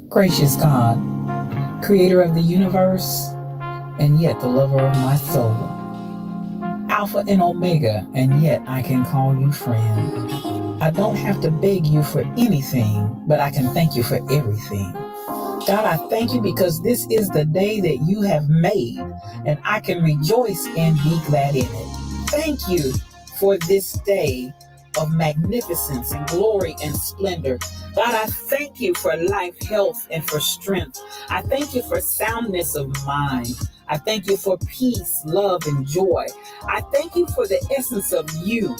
Gracious God, creator of the universe, and yet the lover of my soul. Alpha and Omega, and yet I can call you friend. I don't have to beg you for anything, but I can thank you for everything. God, I thank you because this is the day that you have made, and I can rejoice and be glad in it. Thank you for this day of magnificence and glory and splendor. God, I thank you for life, health, and for strength. I thank you for soundness of mind. I thank you for peace, love, and joy. I thank you for the essence of you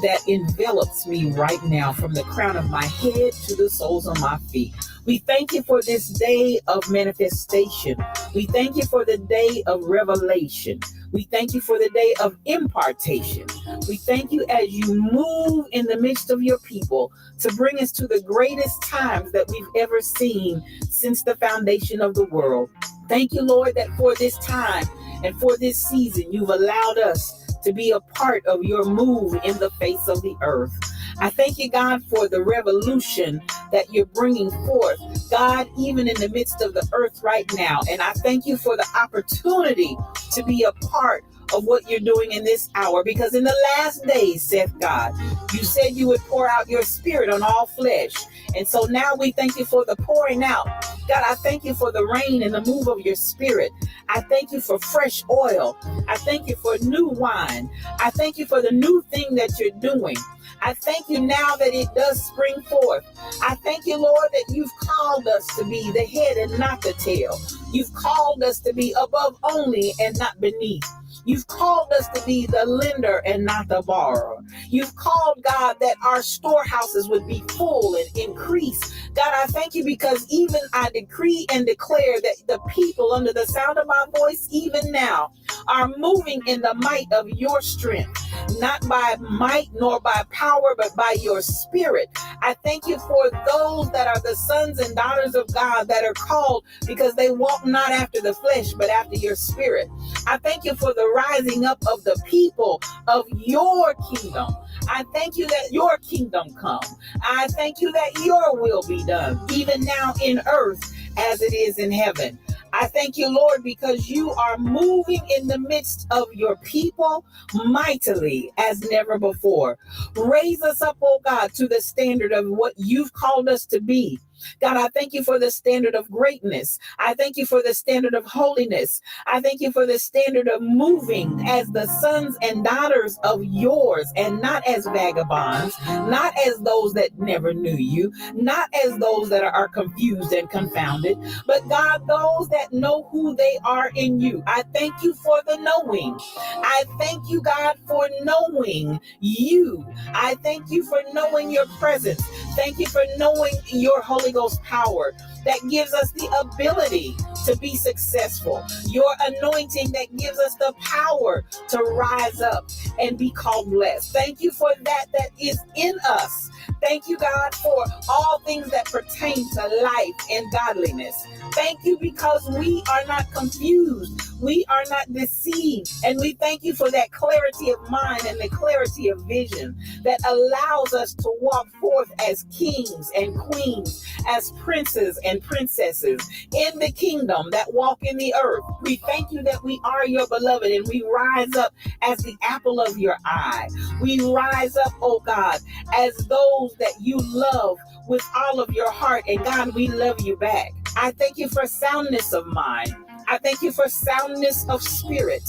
that envelops me right now from the crown of my head to the soles of my feet. We thank you for this day of manifestation. We thank you for the day of revelation. We thank you for the day of impartation. We thank you as you move in the midst of your people to bring us to the greatest times that we've ever seen since the foundation of the world. Thank you, Lord, that for this time and for this season, you've allowed us to be a part of your move in the face of the earth. I thank you, God, for the revolution that you're bringing forth, God, even in the midst of the earth right now. And I thank you for the opportunity to be a part of what you're doing in this hour, because in the last days, saith God, you said you would pour out your spirit on all flesh. And so now we thank you for the pouring out. God, I thank you for the rain and the move of your spirit. I thank you for fresh oil. I thank you for new wine. I thank you for the new thing that you're doing. I thank you now that it does spring forth. I thank you, Lord, that you've called us to be the head and not the tail. You've called us to be above only and not beneath. You've called us to be the lender and not the borrower. You've called, God, that our storehouses would be full and increase. God, I thank you because even I decree and declare that the people under the sound of my voice, even now, are moving in the might of your strength, not by might nor by power, but by your spirit. I thank you for those that are the sons and daughters of God that are called because they walk not after the flesh, but after your spirit. I thank you for the rising up of the people of your kingdom. I thank you that your kingdom come. I thank you that your will be done, even now in earth as it is in heaven. I thank you, Lord, because you are moving in the midst of your people mightily as never before. Raise us up, oh God, to the standard of what you've called us to be. God, I thank you for the standard of greatness. I thank you for the standard of holiness. I thank you for the standard of moving as the sons and daughters of yours, and not as vagabonds, not as those that never knew you, not as those that are confused and confounded, but God, those that know who they are in you. I thank you for the knowing. I thank you, God, for knowing you. I thank you for knowing your presence. Thank you for knowing your Holy Ghost power that gives us the ability to be successful. Your anointing that gives us the power to rise up and be called blessed. Thank you for that is in us. Thank you, God, for all things that pertain to life and godliness. Thank you because we are not confused. We are not deceived. And we thank you for that clarity of mind and the clarity of vision that allows us to walk forth as kings and queens, as princes and princesses in the kingdom that walk in the earth. We thank you that we are your beloved, and we rise up as the apple of your eye. We rise up, oh God, as those that you love with all of your heart. And God, we love you back. I thank you for soundness of mind. I thank you for soundness of spirit.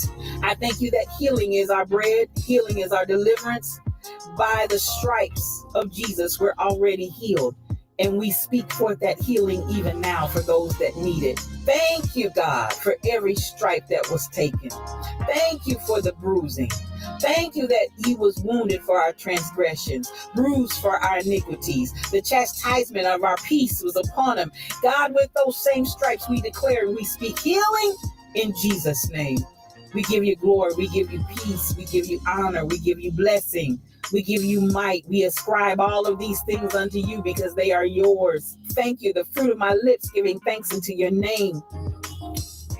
I thank you that healing is our bread. Healing is our deliverance. By the stripes of Jesus, we're already healed. And we speak forth that healing even now for those that need it. Thank you, God, for every stripe that was taken. Thank you for the bruising. Thank you that he was wounded for our transgressions, bruised for our iniquities. The chastisement of our peace was upon him. God, with those same stripes we declare and we speak healing in Jesus' name. We give you glory. We give you peace. We give you honor. We give you blessing. We give you might. We ascribe all of these things unto you because they are yours. Thank you. The fruit of my lips giving thanks unto your name,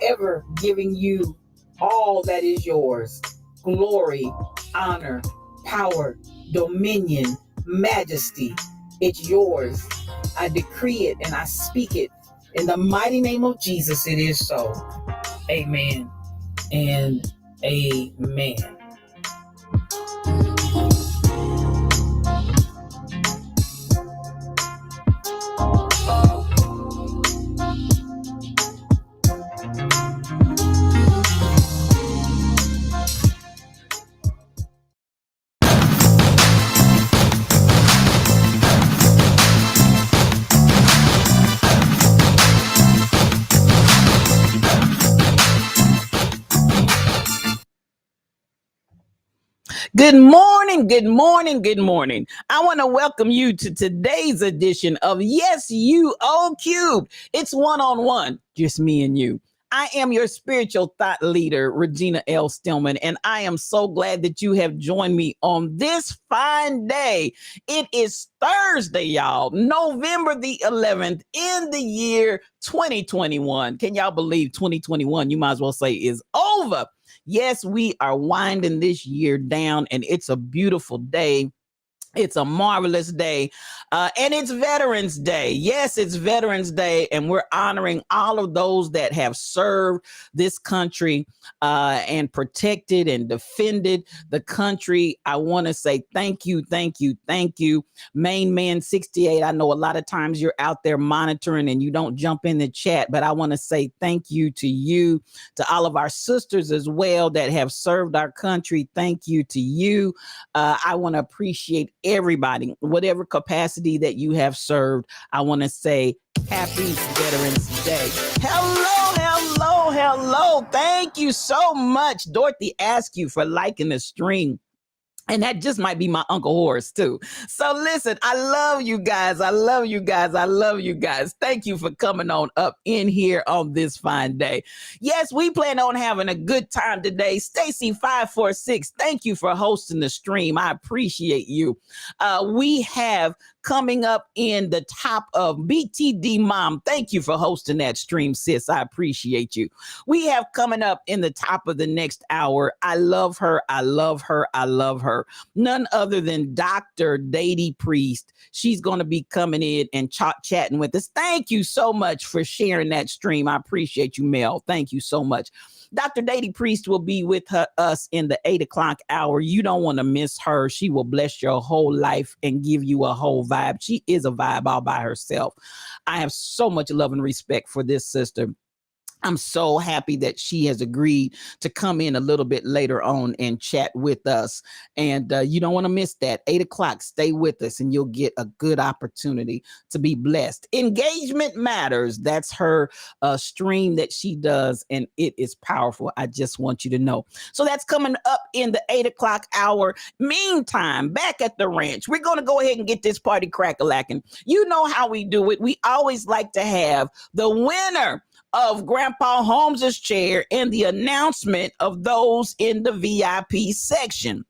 ever giving you all that is yours. Glory, honor, power, dominion, majesty. It's yours. I decree it and I speak it. In the mighty name of Jesus, it is so. Amen and amen. Good morning, good morning, good morning. I want to welcome you to today's edition of Yes, You O Cubed. It's one-on-one, just me and you. I am your spiritual thought leader, Regina L. Stillman, and I am so glad that you have joined me on this fine day. It is Thursday, y'all, November the 11th in the year 2021. Can y'all believe 2021, you might as well say, is over? Yes, we are winding this year down, and it's a beautiful day. It's a marvelous day, and it's Veterans Day. Yes, it's Veterans Day, and we're honoring all of those that have served this country and protected and defended the country. I want to say thank you, thank you, thank you. Main Man 68, I know a lot of times you're out there monitoring and you don't jump in the chat, but I want to say thank you to you, to all of our sisters as well that have served our country. Thank you to you. I want to appreciate everybody, whatever capacity that you have served. I want to say happy Veterans Day. Hello, hello, hello. Thank you so much. Dorothy Askew for liking the stream. And that just might be my Uncle Horace, too. So listen, I love you guys. I love you guys. I love you guys. Thank you for coming on up in here on this fine day. Yes, we plan on having a good time today. Stacy 546, thank you for hosting the stream. I appreciate you. We have coming up in the top of BTD Mom. Thank you for hosting that stream, sis. I appreciate you. We have coming up in the top of the next hour. I love her. I love her. I love her. None other than Dr. Datie Priest. She's going to be coming in and chatting with us. Thank you so much for sharing that stream. I appreciate you, Mel. Thank you so much. Dr. Datie Priest will be with us in the 8 o'clock hour. You don't want to miss her. She will bless your whole life and give you a whole vibe. She is a vibe all by herself. I have so much love and respect for this sister. I'm so happy that she has agreed to come in a little bit later on and chat with us. And you don't want to miss that. 8 o'clock, stay with us and you'll get a good opportunity to be blessed. Engagement Matters. That's her stream that she does, and it is powerful. I just want you to know. So that's coming up in the 8 o'clock hour. Meantime, back at the ranch, we're going to go ahead and get this party crack-a-lacking. You know how we do it. We always like to have the winner of Grandpa Holmes's chair and the announcement of those in the VIP section.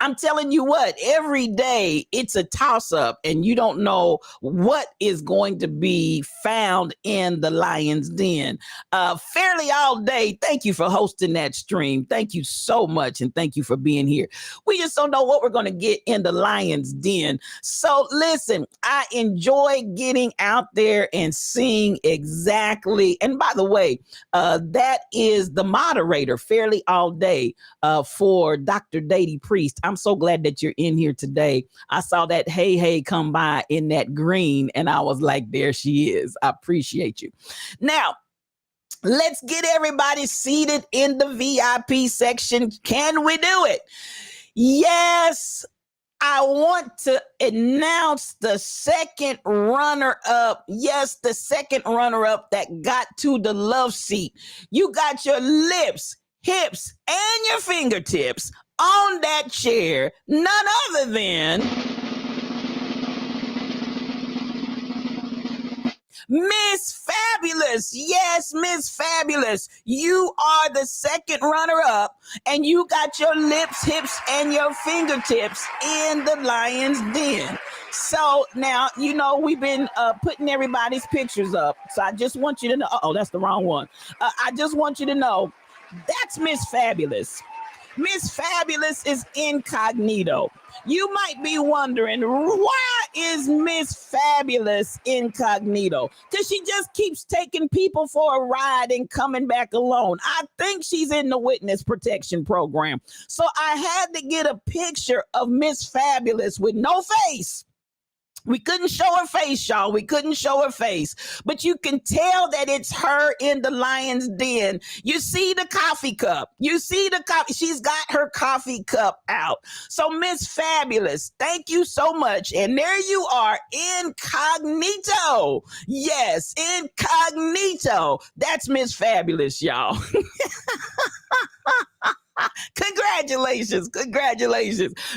I'm telling you what, every day it's a toss-up and you don't know what is going to be found in the Lion's Den. Fairly All Day, thank you for hosting that stream. Thank you so much, and thank you for being here. We just don't know what we're going to get in the Lion's Den. So listen, I enjoy getting out there and seeing exactly, and by the way, that is the moderator, Fairly All Day, for Dr. Datie Priest. I'm so glad that you're in here today. I saw that hey come by in that green, and I was like, there she is. I appreciate you. Now, let's get everybody seated in the VIP section. Can we do it? Yes. I want to announce the second runner-up. Yes, the second runner-up that got to the love seat. You got your lips, hips, and your fingertips on that chair, none other than Miss Fabulous. Yes, Miss Fabulous. You are the second runner-up, and you got your lips, hips, and your fingertips in the Lion's Den. So now, you know, we've been putting everybody's pictures up. So I just want you to know, oh, that's the wrong one. I just want you to know, that's Miss Fabulous. Miss Fabulous is incognito. You might be wondering, why is Miss Fabulous Incognito? Because she just keeps taking people for a ride and coming back alone. I think she's in the witness protection program. So I had to get a picture of Miss Fabulous with no face. We couldn't show her face, y'all. We couldn't show her face. But you can tell that it's her in the lion's den. You see the coffee cup. You see the coffee. She's got her coffee cup out. So Miss Fabulous, thank you so much. And there you are, incognito. Yes, incognito. That's Miss Fabulous, y'all. Congratulations.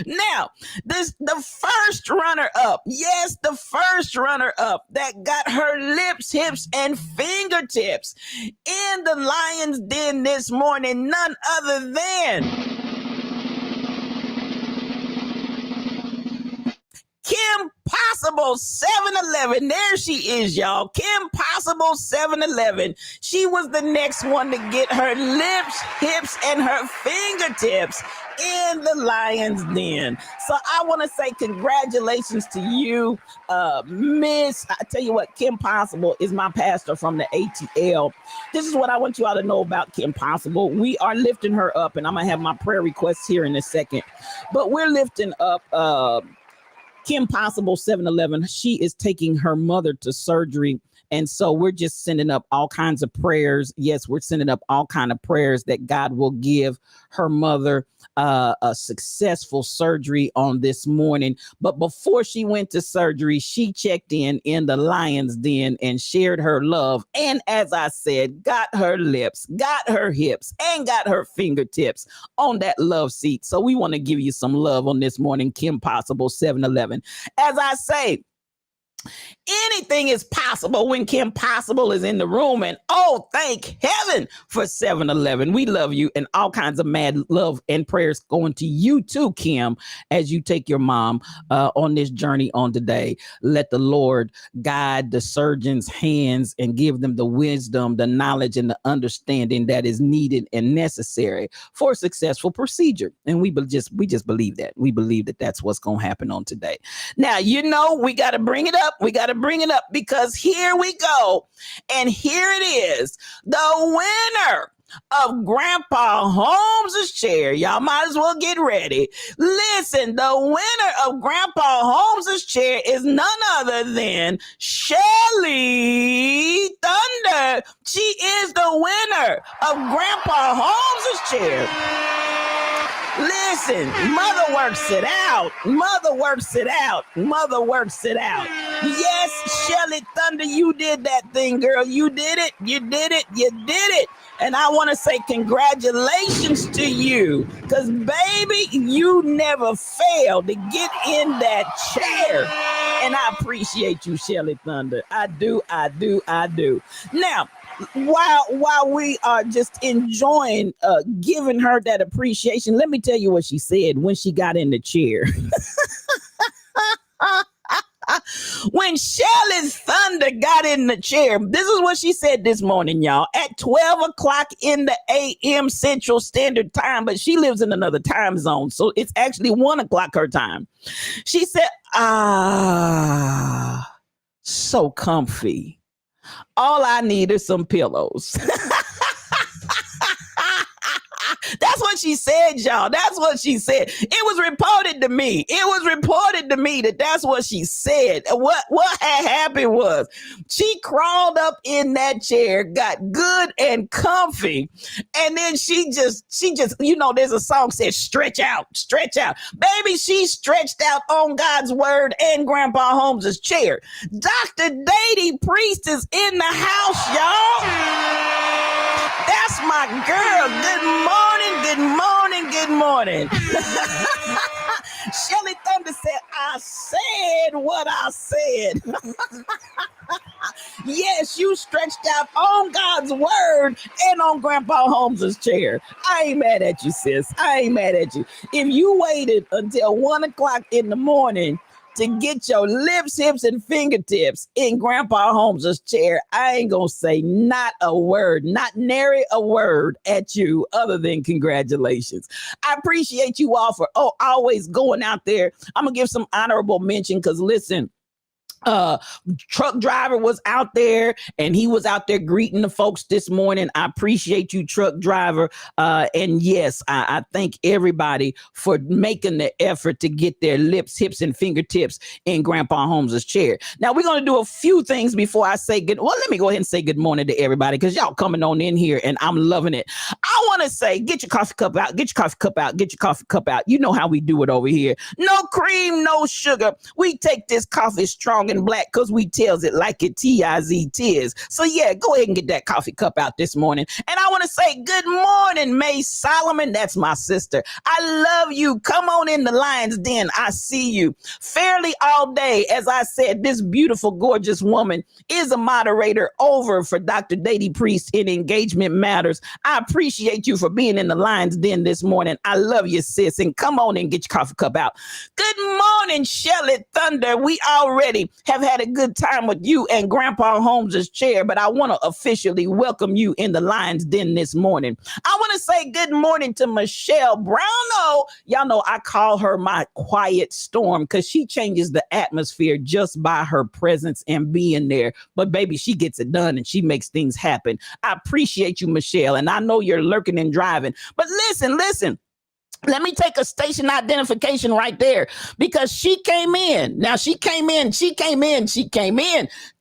Now, the first runner-up, yes, the first runner-up that got her lips, hips, and fingertips in the lion's den this morning, none other than Kim Possible 7-Eleven. There she is, y'all. Kim Possible 7-Eleven. She was the next one to get her lips, hips, and her fingertips in the lion's den. So I want to say congratulations to you, Miss. I tell you what, Kim Possible is my pastor from the ATL. This is what I want you all to know about Kim Possible. We are lifting her up, and I'm going to have my prayer requests here in a second. But we're lifting up Kim Possible 7-Eleven. She is taking her mother to surgery. And so we're just sending up all kinds of prayers. Yes, we're sending up all kinds of prayers that God will give her mother a successful surgery on this morning. But before she went to surgery, she checked in the lion's den and shared her love. And as I said, got her lips, got her hips, and got her fingertips on that love seat. So we want to give you some love on this morning, Kim Possible 7-Eleven. As I say, anything is possible when Kim Possible is in the room. And oh, thank heaven for 7-Eleven. We love you, and all kinds of mad love and prayers going to you too, Kim, as you take your mom on this journey on today. Let the Lord guide the surgeon's hands and give them the wisdom, the knowledge, and the understanding that is needed and necessary for a successful procedure. And we just believe that. We believe that that's what's going to happen on today. Now, you know, we got to bring it up. We got to bring it up because here we go. And here it is. The winner of Grandpa Holmes' chair. Y'all might as well get ready. Listen, the winner of Grandpa Holmes' chair is none other than Shelly Thunder. She is the winner of Grandpa Holmes' chair. Listen, mother works it out. Mother works it out. Mother works it out. Yes, Shelly Thunder, you did that thing, girl. You did it. You did it. You did it. And I want to say congratulations to you because, baby, you never failed to get in that chair. And I appreciate you, Shelly Thunder. I do. Now, while we are just enjoying giving her that appreciation, let me tell you what she said when she got in the chair. When Shelly Thunder got in the chair, this is what she said this morning, y'all, at 12 o'clock in the a.m. Central Standard Time, but she lives in another time zone, so it's actually 1 o'clock her time. She said, so comfy. All I need is some pillows. That's what she said, y'all. That's what she said. It was reported to me. That that's what she said. What had happened was she crawled up in that chair, got good and comfy, and then she just, you know, there's a song says stretch out. Baby, she stretched out on God's word and Grandpa Holmes' chair. Dr. Datie Priest is in the house, y'all. That's my girl. Good morning. Shelly Thunder said, I said what I said. Yes, you stretched out on God's word and on Grandpa Holmes' chair. I ain't mad at you, sis. I ain't mad at you. If you waited until 1 o'clock in the morning to get your lips, hips, and fingertips in Grandpa Holmes' chair. I ain't gonna say not a word, not nary a word at you other than congratulations. I appreciate you all for always going out there. I'm gonna give some honorable mention because listen, truck driver was out there and he was out there greeting the folks this morning. I appreciate you, truck driver. And yes, I thank everybody for making the effort to get their lips, hips, and fingertips in Grandpa Holmes' chair. Now we're going to do a few things before I say let me go ahead and say good morning to everybody because y'all coming on in here and I'm loving it. I want to say, get your coffee cup out, get your coffee cup out, get your coffee cup out. You know how we do it over here. No cream, no sugar. We take this coffee strong and black because we tells it like it tis. So yeah, go ahead and get that coffee cup out this morning. And I want to say good morning, May Solomon. That's my sister. I love you. Come on in the Lion's Den. I see you. Fairly all day, as I said, this beautiful, gorgeous woman is a moderator over for Dr. Datie Priest in Engagement Matters. I appreciate you for being in the Lion's Den this morning. I love you, sis. And come on and get your coffee cup out. Good morning, Shelly Thunder. We already have had a good time with you and Grandpa Holmes' chair, but I want to officially welcome you in the Lion's Den this morning. I want to say good morning to Michelle Browno. Y'all know I call her my quiet storm because she changes the atmosphere just by her presence and being there. But baby, she gets it done and she makes things happen. I appreciate you, Michelle, and I know you're lurking and driving. But listen. Let me take a station identification right there because she came in. Now she came in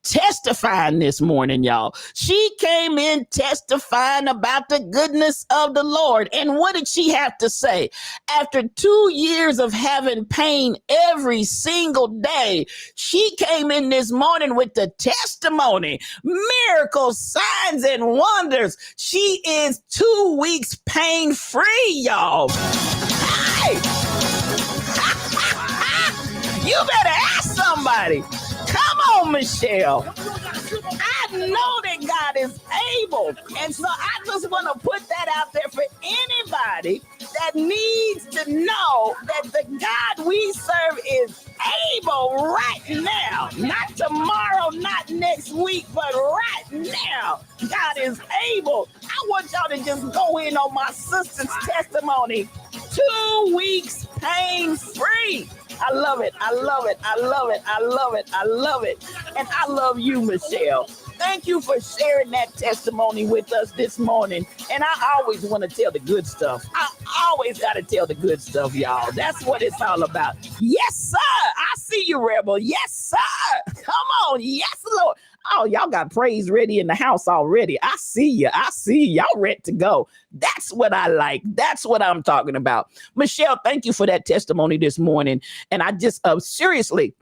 testifying this morning, y'all. She came in testifying about the goodness of the Lord. And what did she have to say? After 2 years of having pain every single day, she came in this morning with the testimony, miracles, signs, and wonders. She is 2 weeks pain-free, y'all. Hey! You better ask somebody. Come on, Michelle. I know that God is able. And so I just want to put that out there for anybody that needs to know that the God we serve is able right now. Not tomorrow, not next week, but right now. God is able. I want y'all to just go in on my sister's testimony. 2 weeks pain-free. I love it. I love it. I love it. I love it. I love it. And I love you, Michelle. Thank you for sharing that testimony with us this morning. And I always want to tell the good stuff. I always got to tell the good stuff, y'all. That's what it's all about. Yes, sir. I see you, Rebel. Yes, sir. Come on. Yes, Lord. Oh, y'all got praise ready in the house already. I see you. I see you. Y'all ready to go. That's what I like. That's what I'm talking about. Michelle, thank you for that testimony this morning. And I just seriously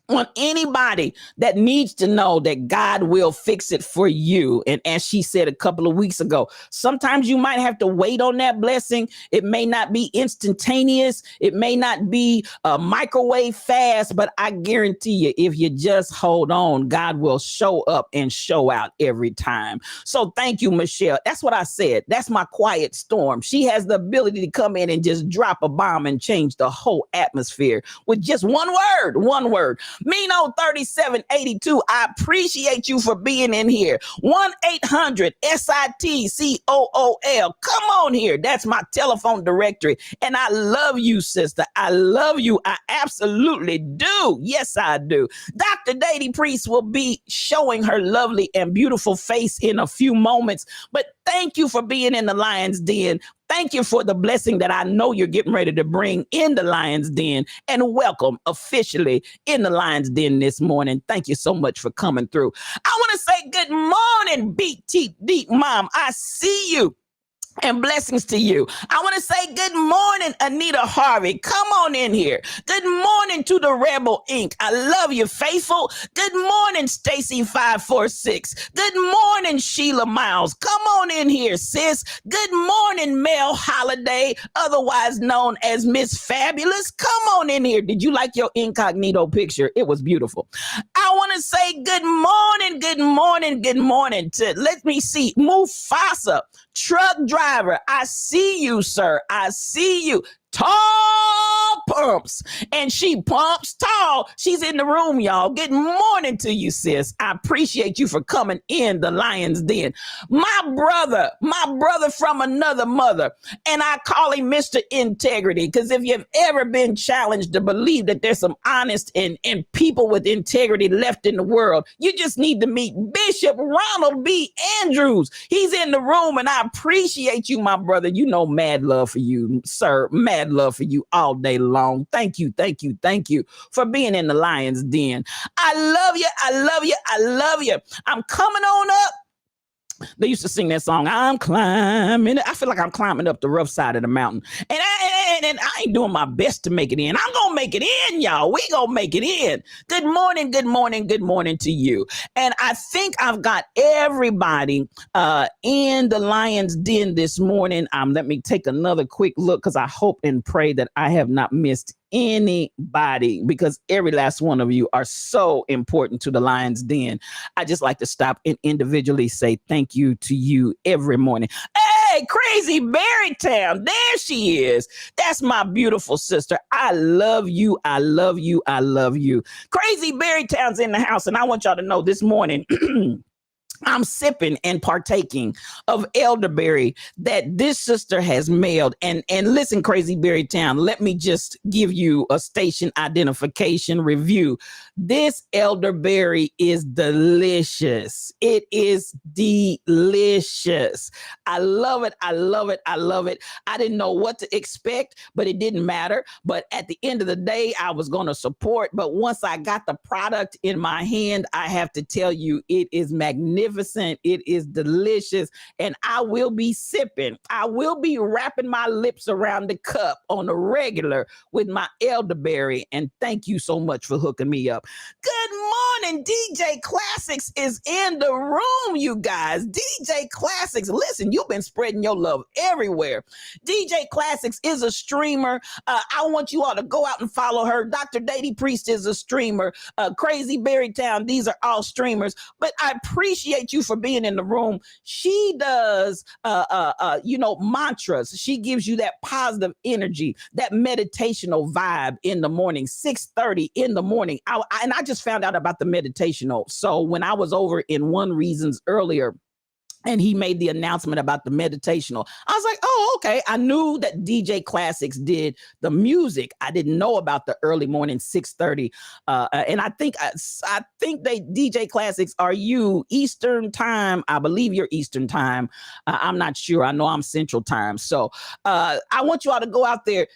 want anybody that needs to know that God will fix it for you. And as she said a couple of weeks ago, sometimes you might have to wait on that blessing. It may not be instantaneous. It may not be microwave fast, but I guarantee you, if you just hold on, God will show up and show out every time. So thank you, Michelle. That's what I said. That's my quiet storm. She has the ability to come in and just drop a bomb and change the whole atmosphere with just one word. Mino 3782, I appreciate you for being in here. 1-800-SITCOOL. Come on here. That's my telephone directory. And I love you, sister. I love you. I absolutely do. Yes, I do. Dr. Datie Priest will be showing her lovely and beautiful face in a few moments. But thank you for being in the Lion's Den. Thank you for the blessing that I know you're getting ready to bring in the Lion's Den, and welcome officially in the Lion's Den this morning. Thank you so much for coming through. I want to say good morning, Beat Teeth Deep Mom. I see you. And blessings to you. I want to say good morning, Anita Harvey. Come on in here. Good morning to the Rebel Inc. I love you, faithful. Good morning, Stacy 546. Good morning, Sheila Miles. Come on in here, sis. Good morning, Mel Holiday, otherwise known as Miss Fabulous. Come on in here. Did you like your incognito picture? It was beautiful. I want to say good morning to, let me see, Mufasa, truck driver. I see you, sir. I see you. Tall pumps, and she pumps tall. She's in the room, y'all. Good morning to you, sis. I appreciate you for coming in the Lion's Den. My brother from another mother, and I call him Mr. Integrity, because if you've ever been challenged to believe that there's some honest and people with integrity left in the world, you just need to meet Bishop Ronald B. Andrews. He's in the room, and I appreciate you, my brother. You know, mad love for you, sir. Mad love for you all day long. Thank you for being in the Lion's Den. I love you. I'm coming on up. They used to sing that song, I'm climbing. I feel like I'm climbing up the rough side of the mountain. And I ain't doing my best to make it in. I'm going to make it in, y'all. We going to make it in. Good morning to you. And I think I've got everybody in the Lion's Den this morning. Let me take another quick look, because I hope and pray that I have not missed anybody, because every last one of you are so important to the Lion's Den. I just like to stop and individually say thank you to you every morning. Hey, Crazy Berrytown, there she is. That's my beautiful sister. I love you. Crazy Berrytown's in the house, and I want y'all to know this morning I'm sipping and partaking of elderberry that this sister has mailed. And listen, Crazy Berrytown, let me just give you a station identification review. This elderberry is delicious. It is delicious. I love it. I didn't know what to expect, but it didn't matter. But at the end of the day, I was going to support. But once I got the product in my hand, I have to tell you, it is magnificent. It is delicious, and I will be sipping. I will be wrapping my lips around the cup on a regular with my elderberry, and thank you so much for hooking me up. Good morning, DJ Classics is in the room, you guys. DJ Classics, listen, you've been spreading your love everywhere. DJ Classics is a streamer. I want you all to go out and follow her. Dr. Datie Priest is a streamer. Crazy Berrytown, these are all streamers, but I appreciate you for being in the room. She does mantras. She gives you that positive energy, that meditational vibe in the morning, 6:30 in the morning. I just found out about the meditational. So when I was over in One Reasons earlier, and he made the announcement about the meditational, I was like, oh, okay. I knew that DJ Classics did the music. I didn't know about the early morning 6:30. And I think they DJ Classics, are you Eastern time? I believe you're Eastern time. I'm not sure. I know I'm Central time. So I want you all to go out there.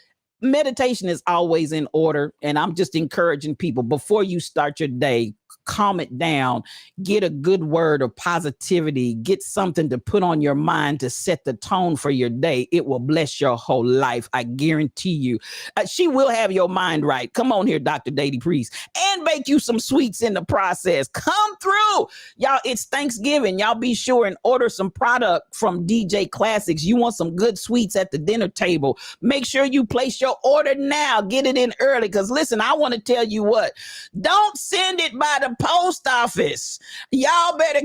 Meditation is always in order. And I'm just encouraging people, before you start your day, calm it down, get a good word of positivity, get something to put on your mind to set the tone for your day. It will bless your whole life. I guarantee you. She will have your mind right. Come on here, Dr. Datie Priest, and bake you some sweets in the process. Come through. Y'all, it's Thanksgiving. Y'all be sure and order some product from DJ Classics. You want some good sweets at the dinner table. Make sure you place your order now. Get it in early, because listen, I want to tell you what, don't send it by the post office. Y'all better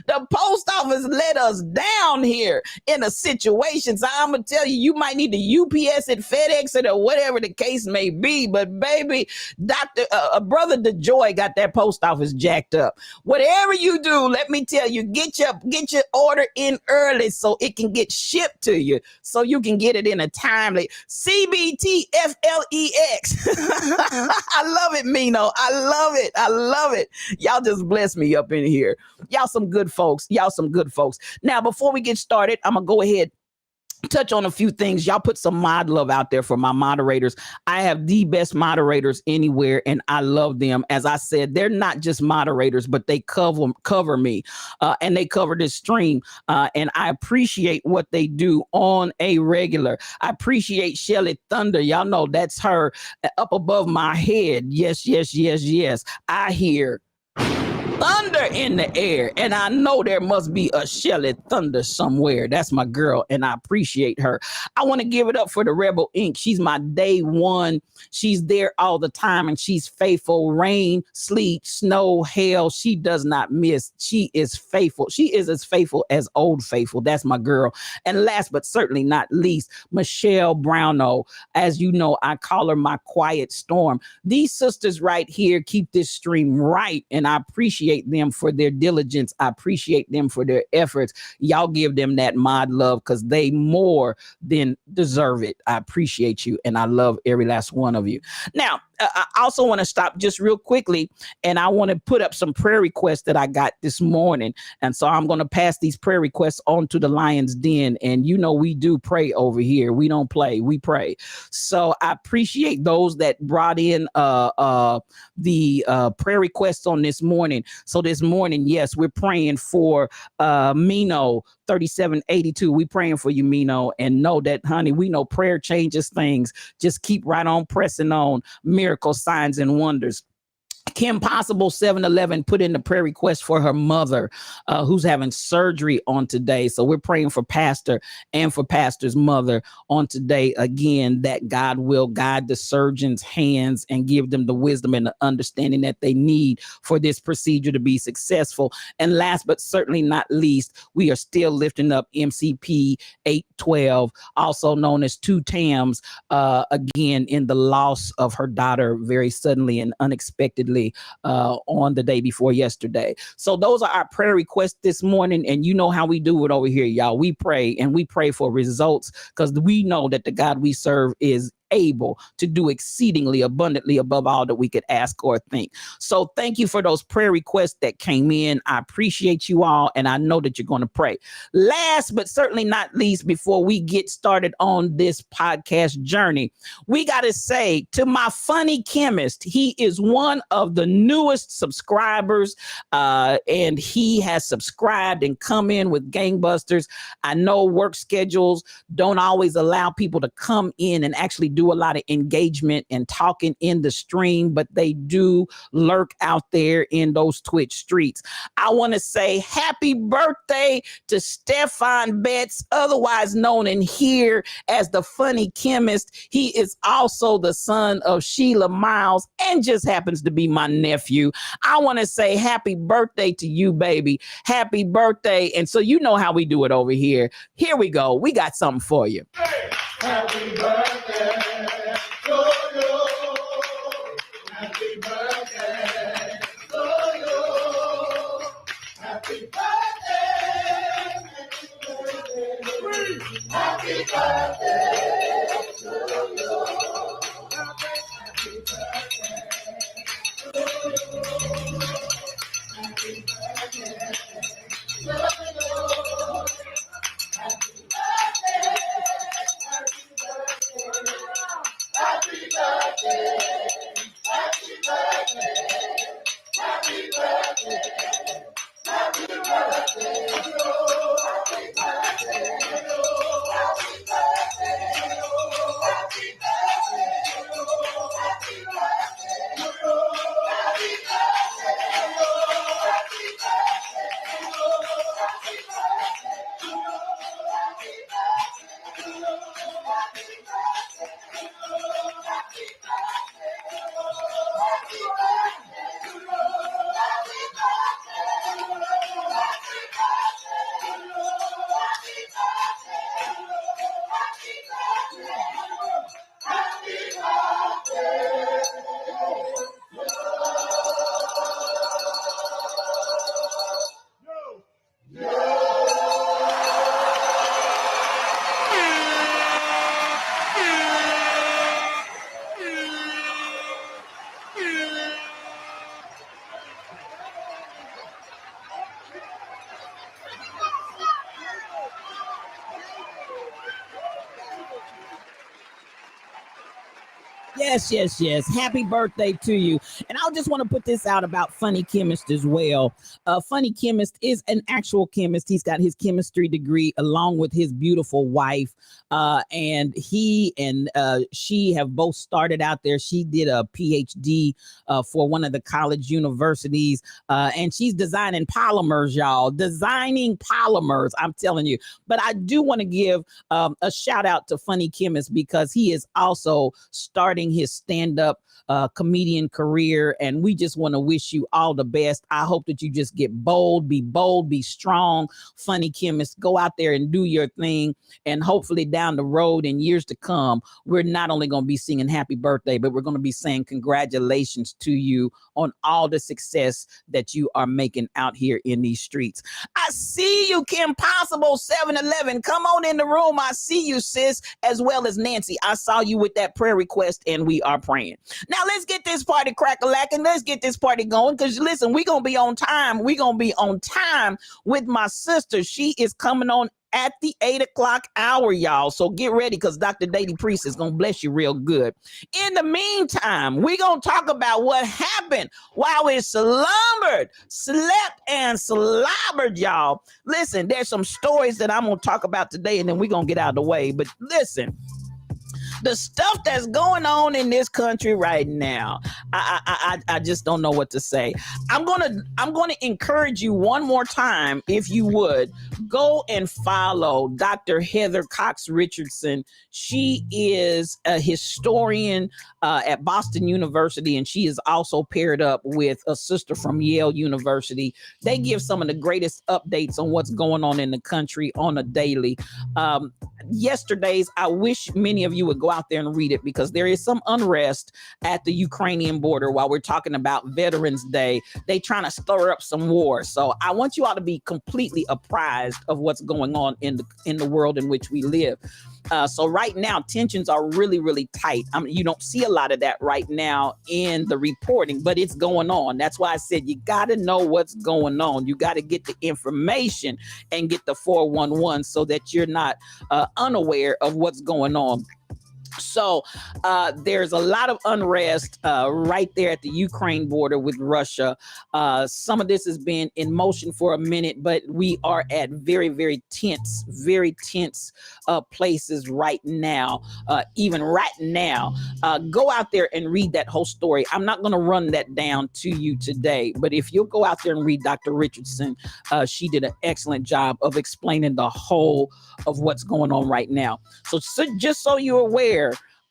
the post office let us down here in a situation. So I'm gonna tell you, you might need to UPS it, FedEx it, or whatever the case may be. But baby, Brother DeJoy got that post office jacked up. Whatever you do, let me tell you, get your order in early so it can get shipped to you, so you can get it in a timely CBTFLEX. I love it, Mino. I love it. Y'all just bless me up in here. Y'all some good folks. Now, before we get started, I'm going to go ahead, touch on a few things. Y'all put some mod love out there for my moderators. I have the best moderators anywhere, and I love them. As I said, they're not just moderators, but they cover me, and they cover this stream, and I appreciate what they do on a regular. I appreciate Shelly Thunder. Y'all know that's her up above my head. Yes. I hear thunder in the air. And I know there must be a Shelly Thunder somewhere. That's my girl, and I appreciate her. I want to give it up for the Rebel Inc. She's my day one. She's there all the time, and she's faithful. Rain, sleet, snow, hail. She does not miss. She is faithful. She is as faithful as Old Faithful. That's my girl. And last but certainly not least, Michelle Brownell. As you know, I call her my quiet storm. These sisters right here keep this stream right, and I appreciate them for their diligence. I appreciate them for their efforts. Y'all give them that mod love because they more than deserve it. I appreciate you, and I love every last one of you. Now, I also want to stop just real quickly, and I want to put up some prayer requests that I got this morning. And so I'm going to pass these prayer requests on to the Lion's Den. And you know, we do pray over here. We don't play, we pray. So I appreciate those that brought in the prayer requests on this morning. So this morning, yes, we're praying for Mino 3782. We praying for you, Mino, and know that, honey, we know prayer changes things. Just keep right on pressing on. Miracle signs and wonders. Kim Possible 711 put in the prayer request for her mother who's having surgery on today. So we're praying for Pastor and for Pastor's mother on today. Again, that God will guide the surgeon's hands and give them the wisdom and the understanding that they need for this procedure to be successful. And last but certainly not least, we are still lifting up MCP 812, also known as Two Tams, again, in the loss of her daughter very suddenly and unexpectedly on the day before yesterday. So those are our prayer requests this morning. And you know how we do it over here, y'all. We pray, and we pray for results because we know that the God we serve is able to do exceedingly abundantly above all that we could ask or think. So thank you for those prayer requests that came in. I appreciate you all, and I know that you're going to pray. Last but certainly not least, before we get started on this podcast journey, we got to say to my funny chemist, he is one of the newest subscribers, and he has subscribed and come in with gangbusters. I know work schedules don't always allow people to come in and actually do a lot of engagement and talking in the stream, but they do lurk out there in those Twitch streets. I want to say happy birthday to Stefan Betts, otherwise known in here as the funny chemist. He is also the son of Sheila Miles and just happens to be my nephew. I want to say happy birthday to you, baby. Happy birthday. And so you know how we do it over here. Here we go. We got something for you. Happy birthday to you. Happy birthday to you. Happy birthday. Happy birthday to you. Happy birthday to you. Happy birthday to you. Happy birthday, happy birthday, happy birthday, happy birthday, happy birthday, happy birthday, happy birthday, happy birthday, happy birthday. Yes, yes, yes. Happy birthday to you. And I just want to put this out about Funny Chemist as well. Funny Chemist is an actual chemist. He's got his chemistry degree along with his beautiful wife. And he and she have both started out there. She did a PhD for one of the college universities. And she's designing polymers, y'all. Designing polymers, I'm telling you. But I do want to give a shout out to Funny Chemist because he is also starting his stand-up comedian career, and we just want to wish you all the best. I hope that you just get bold, be strong. Funny Chemist, go out there and do your thing, and hopefully down the road in years to come, we're not only going to be singing happy birthday, but we're going to be saying congratulations to you on all the success that you are making out here in these streets. I see you, Kim Possible 711. Come on in the room. I see you, sis, as well as Nancy. I saw you with that prayer request, and we are praying. Now, let's get this party crack-a-lacking. Let's get this party going, because, listen, we're going to be on time. We're going to be on time with my sister. She is coming on at the 8 o'clock hour, y'all. So get ready, because Dr. Datie Priest is going to bless you real good. In the meantime, we're going to talk about what happened while we slumbered, slept, and slobbered, y'all. Listen, there's some stories that I'm going to talk about today, and then we're going to get out of the way. But listen, the stuff that's going on in this country right now, I just don't know what to say. I'm gonna encourage you one more time, if you would, go and follow Dr. Heather Cox Richardson. She is a historian at Boston University, and she is also paired up with a sister from Yale University. They give some of the greatest updates on what's going on in the country on a daily. Yesterday's, I wish many of you would go out there and read it, because there is some unrest at the Ukrainian border while we're talking about Veterans Day. They trying to stir up some war. So I want you all to be completely apprised of what's going on in the world in which we live. So right now, tensions are really, really tight. I mean, you don't see a lot of that right now in the reporting, but it's going on. That's why I said you got to know what's going on. You got to get the information and get the 411 so that you're not unaware of what's going on. So there's a lot of unrest right there at the Ukraine border with Russia. Some of this has been in motion for a minute, but we are at very, very tense places right now. Even right now, go out there and read that whole story. I'm not going to run that down to you today, but if you'll go out there and read Dr. Richardson, she did an excellent job of explaining the whole of what's going on right now. So just so you're aware,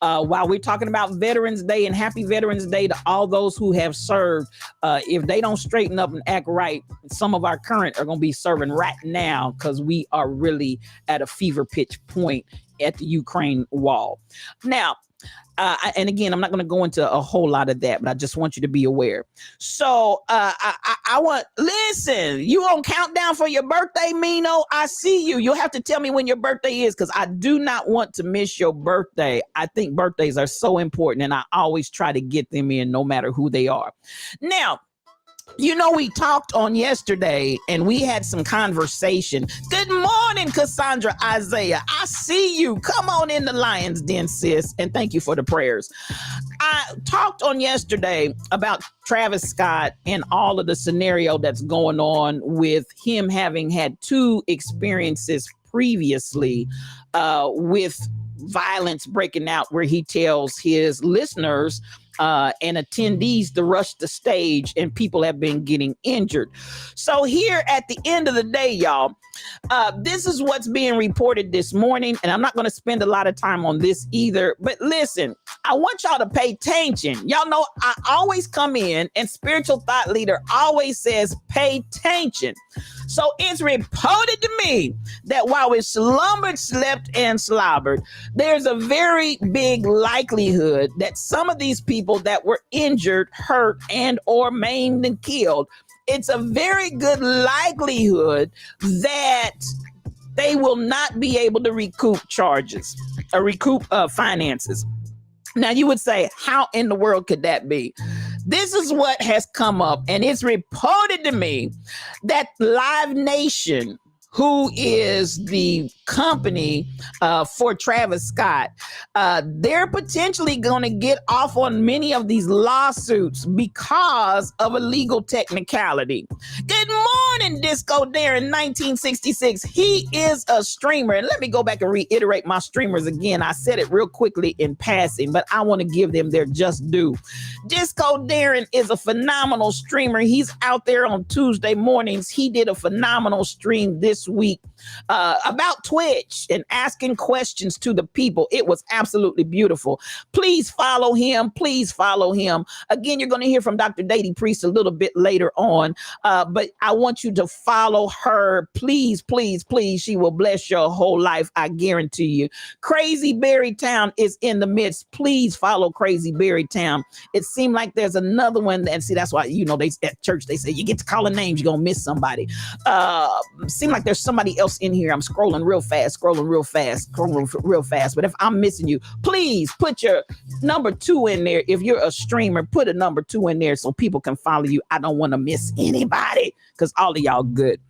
while we're talking about Veterans Day, and happy Veterans Day to all those who have served, if they don't straighten up and act right, some of our current are going to be serving right now, because we are really at a fever pitch point at the Ukraine wall. Now, and again, I'm not going to go into a whole lot of that, but I just want you to be aware. So listen, you on countdown for your birthday, Mino? I see you. You'll have to tell me when your birthday is, because I do not want to miss your birthday. I think birthdays are so important, and I always try to get them in no matter who they are. Now, you know, we talked on yesterday and we had some conversation. Good morning, Cassandra Isaiah. I see you. Come on in the Lion's Den, sis. And thank you for the prayers. I talked on yesterday about Travis Scott and all of the scenario that's going on with him having had 2 experiences previously with violence breaking out, where he tells his listeners and attendees to rush the stage, and people have been getting injured. So here at the end of the day, y'all, this is what's being reported this morning, and I'm not going to spend a lot of time on this either, but listen, I want y'all to pay attention. Y'all know I always come in, and spiritual thought leader always says pay attention. So it's reported to me that while we slumbered, slept, and slobbered, there's a very big likelihood that some of these people that were injured, hurt, and or maimed and killed, it's a very good likelihood that they will not be able to recoup charges or recoup finances. Now you would say, how in the world could that be? This is what has come up, and it's reported to me that Live Nation, who is the company for Travis Scott, they're potentially going to get off on many of these lawsuits because of a legal technicality. Good morning, Disco Darren 1966. He is a streamer. And let me go back and reiterate my streamers again. I said it real quickly in passing, but I want to give them their just due. Disco Darren is a phenomenal streamer. He's out there on Tuesday mornings. He did a phenomenal stream this week about Twitch and asking questions to the people. It was absolutely beautiful. Please follow him. Please follow him. Again, you're going to hear from Dr. Datie Priest a little bit later on, but I want you to follow her. Please, please, please. She will bless your whole life. I guarantee you. Crazy Berry Town is in the midst. Please follow Crazy Berry Town. It seemed like there's another one. And see, that's why, you know, they at church, they say you get to calling names, you're going to miss somebody. Seem like there's somebody else in here. I'm scrolling real fast. But if I'm missing you, please put your number 2 in there. If you're a streamer, put a number 2 in there so people can follow you. I don't want to miss anybody because all of y'all good.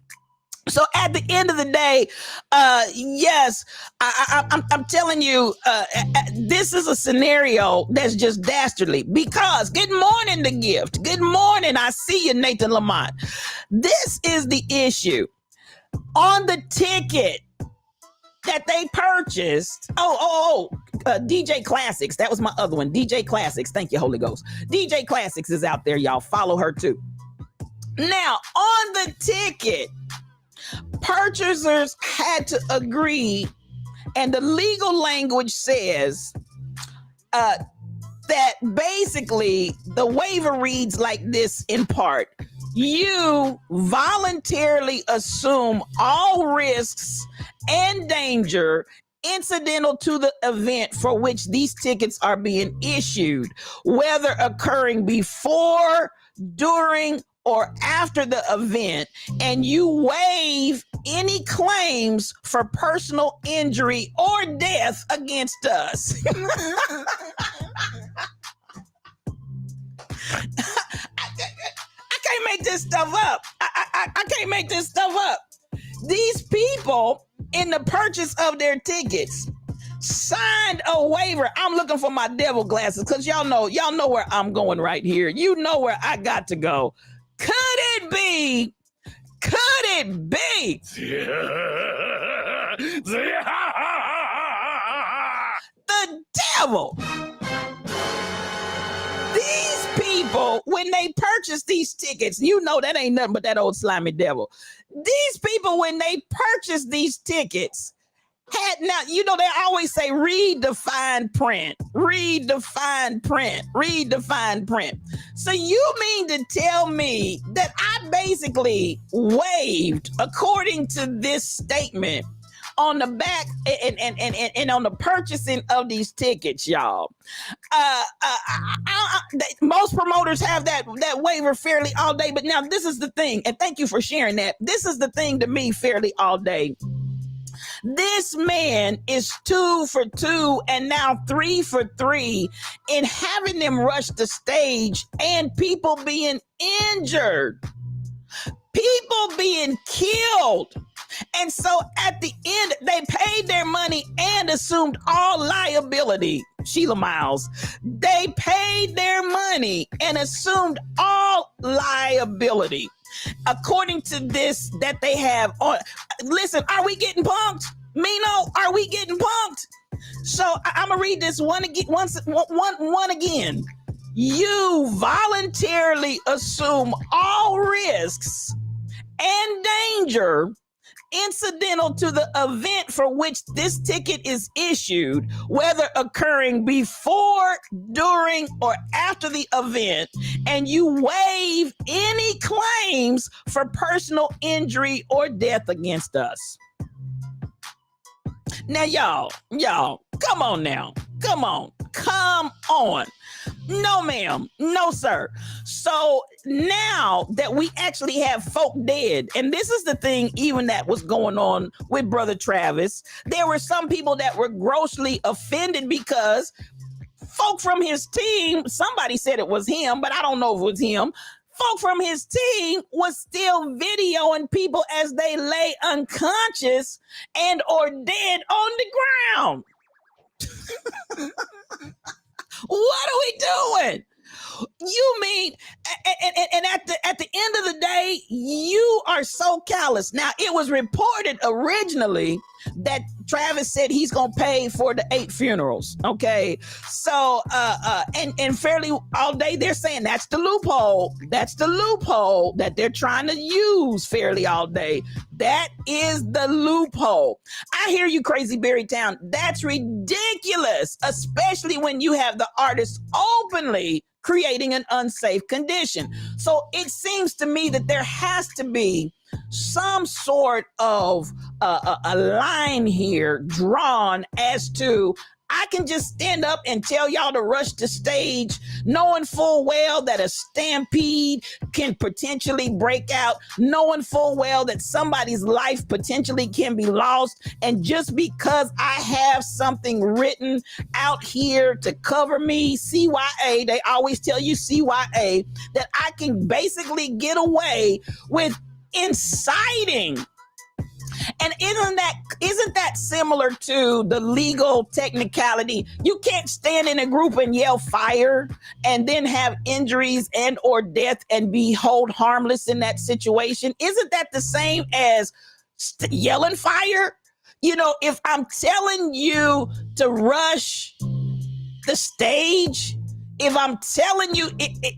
So at the end of the day, yes, I'm telling you, this is a scenario that's just dastardly because good morning, The Gift. Good morning. I see you, Nathan Lamont. This is the issue. On the ticket that they purchased, DJ Classics. That was my other one, DJ Classics. Thank you, Holy Ghost. DJ Classics is out there, y'all. Follow her too. Now, on the ticket, purchasers had to agree, and the legal language says that basically the waiver reads like this in part. You voluntarily assume all risks and danger incidental to the event for which these tickets are being issued, whether occurring before, during, or after the event, and you waive any claims for personal injury or death against us. I can't make this stuff up. I can't make this stuff up. These people, in the purchase of their tickets, signed a waiver. I'm looking for my devil glasses because y'all know where I'm going right here. You know where I got to go. Could it be? The devil. These people, when they purchase these tickets, you know that ain't nothing but that old slimy devil. These people, when they purchase these tickets, now, you know, they always say, read the fine print, read the fine print, read the fine print. So you mean to tell me that I basically waived, according to this statement, on the back and on the purchasing of these tickets, y'all. Most promoters have that waiver fairly all day, but now this is the thing, and thank you for sharing that. This is the thing to me fairly all day. This man is 2 for 2 and now 3 for 3 in having them rush the stage and people being injured, people being killed. And so at the end, they paid their money and assumed all liability. Sheila Miles, they paid their money and assumed all liability. According to this that they have on, listen, are we getting punked? Mino, are we getting punked? So I'm gonna read this one again. You voluntarily assume all risks and danger incidental to the event for which this ticket is issued, whether occurring before, during, or after the event, and you waive any claims for personal injury or death against us. Now, y'all, come on now. Come on. No, ma'am. No, sir. So now that we actually have folk dead, and this is the thing, even that was going on with Brother Travis, there were some people that were grossly offended because folk from his team, somebody said it was him, but I don't know if it was him. folk from his team was still videoing people as they lay unconscious and or dead on the ground. What are we doing? You mean, and at the end of the day, you are so callous. Now, it was reported originally that Travis said he's gonna pay for the 8 funerals. Okay, so and fairly all day they're saying that's the loophole. That's the loophole that they're trying to use fairly all day. That is the loophole. I hear you, Crazy Berry Town. That's ridiculous, especially when you have the artist openly creating an unsafe condition. So it seems to me that there has to be some sort of a line here drawn as to, I can just stand up and tell y'all to rush the stage, knowing full well that a stampede can potentially break out, knowing full well that somebody's life potentially can be lost. And just because I have something written out here to cover me, CYA, they always tell you CYA, that I can basically get away with inciting. And isn't that similar to the legal technicality? You can't stand in a group and yell fire and then have injuries and or death and be held harmless in that situation. Isn't that the same as yelling fire? You know, if I'm telling you to rush the stage, if I'm telling you,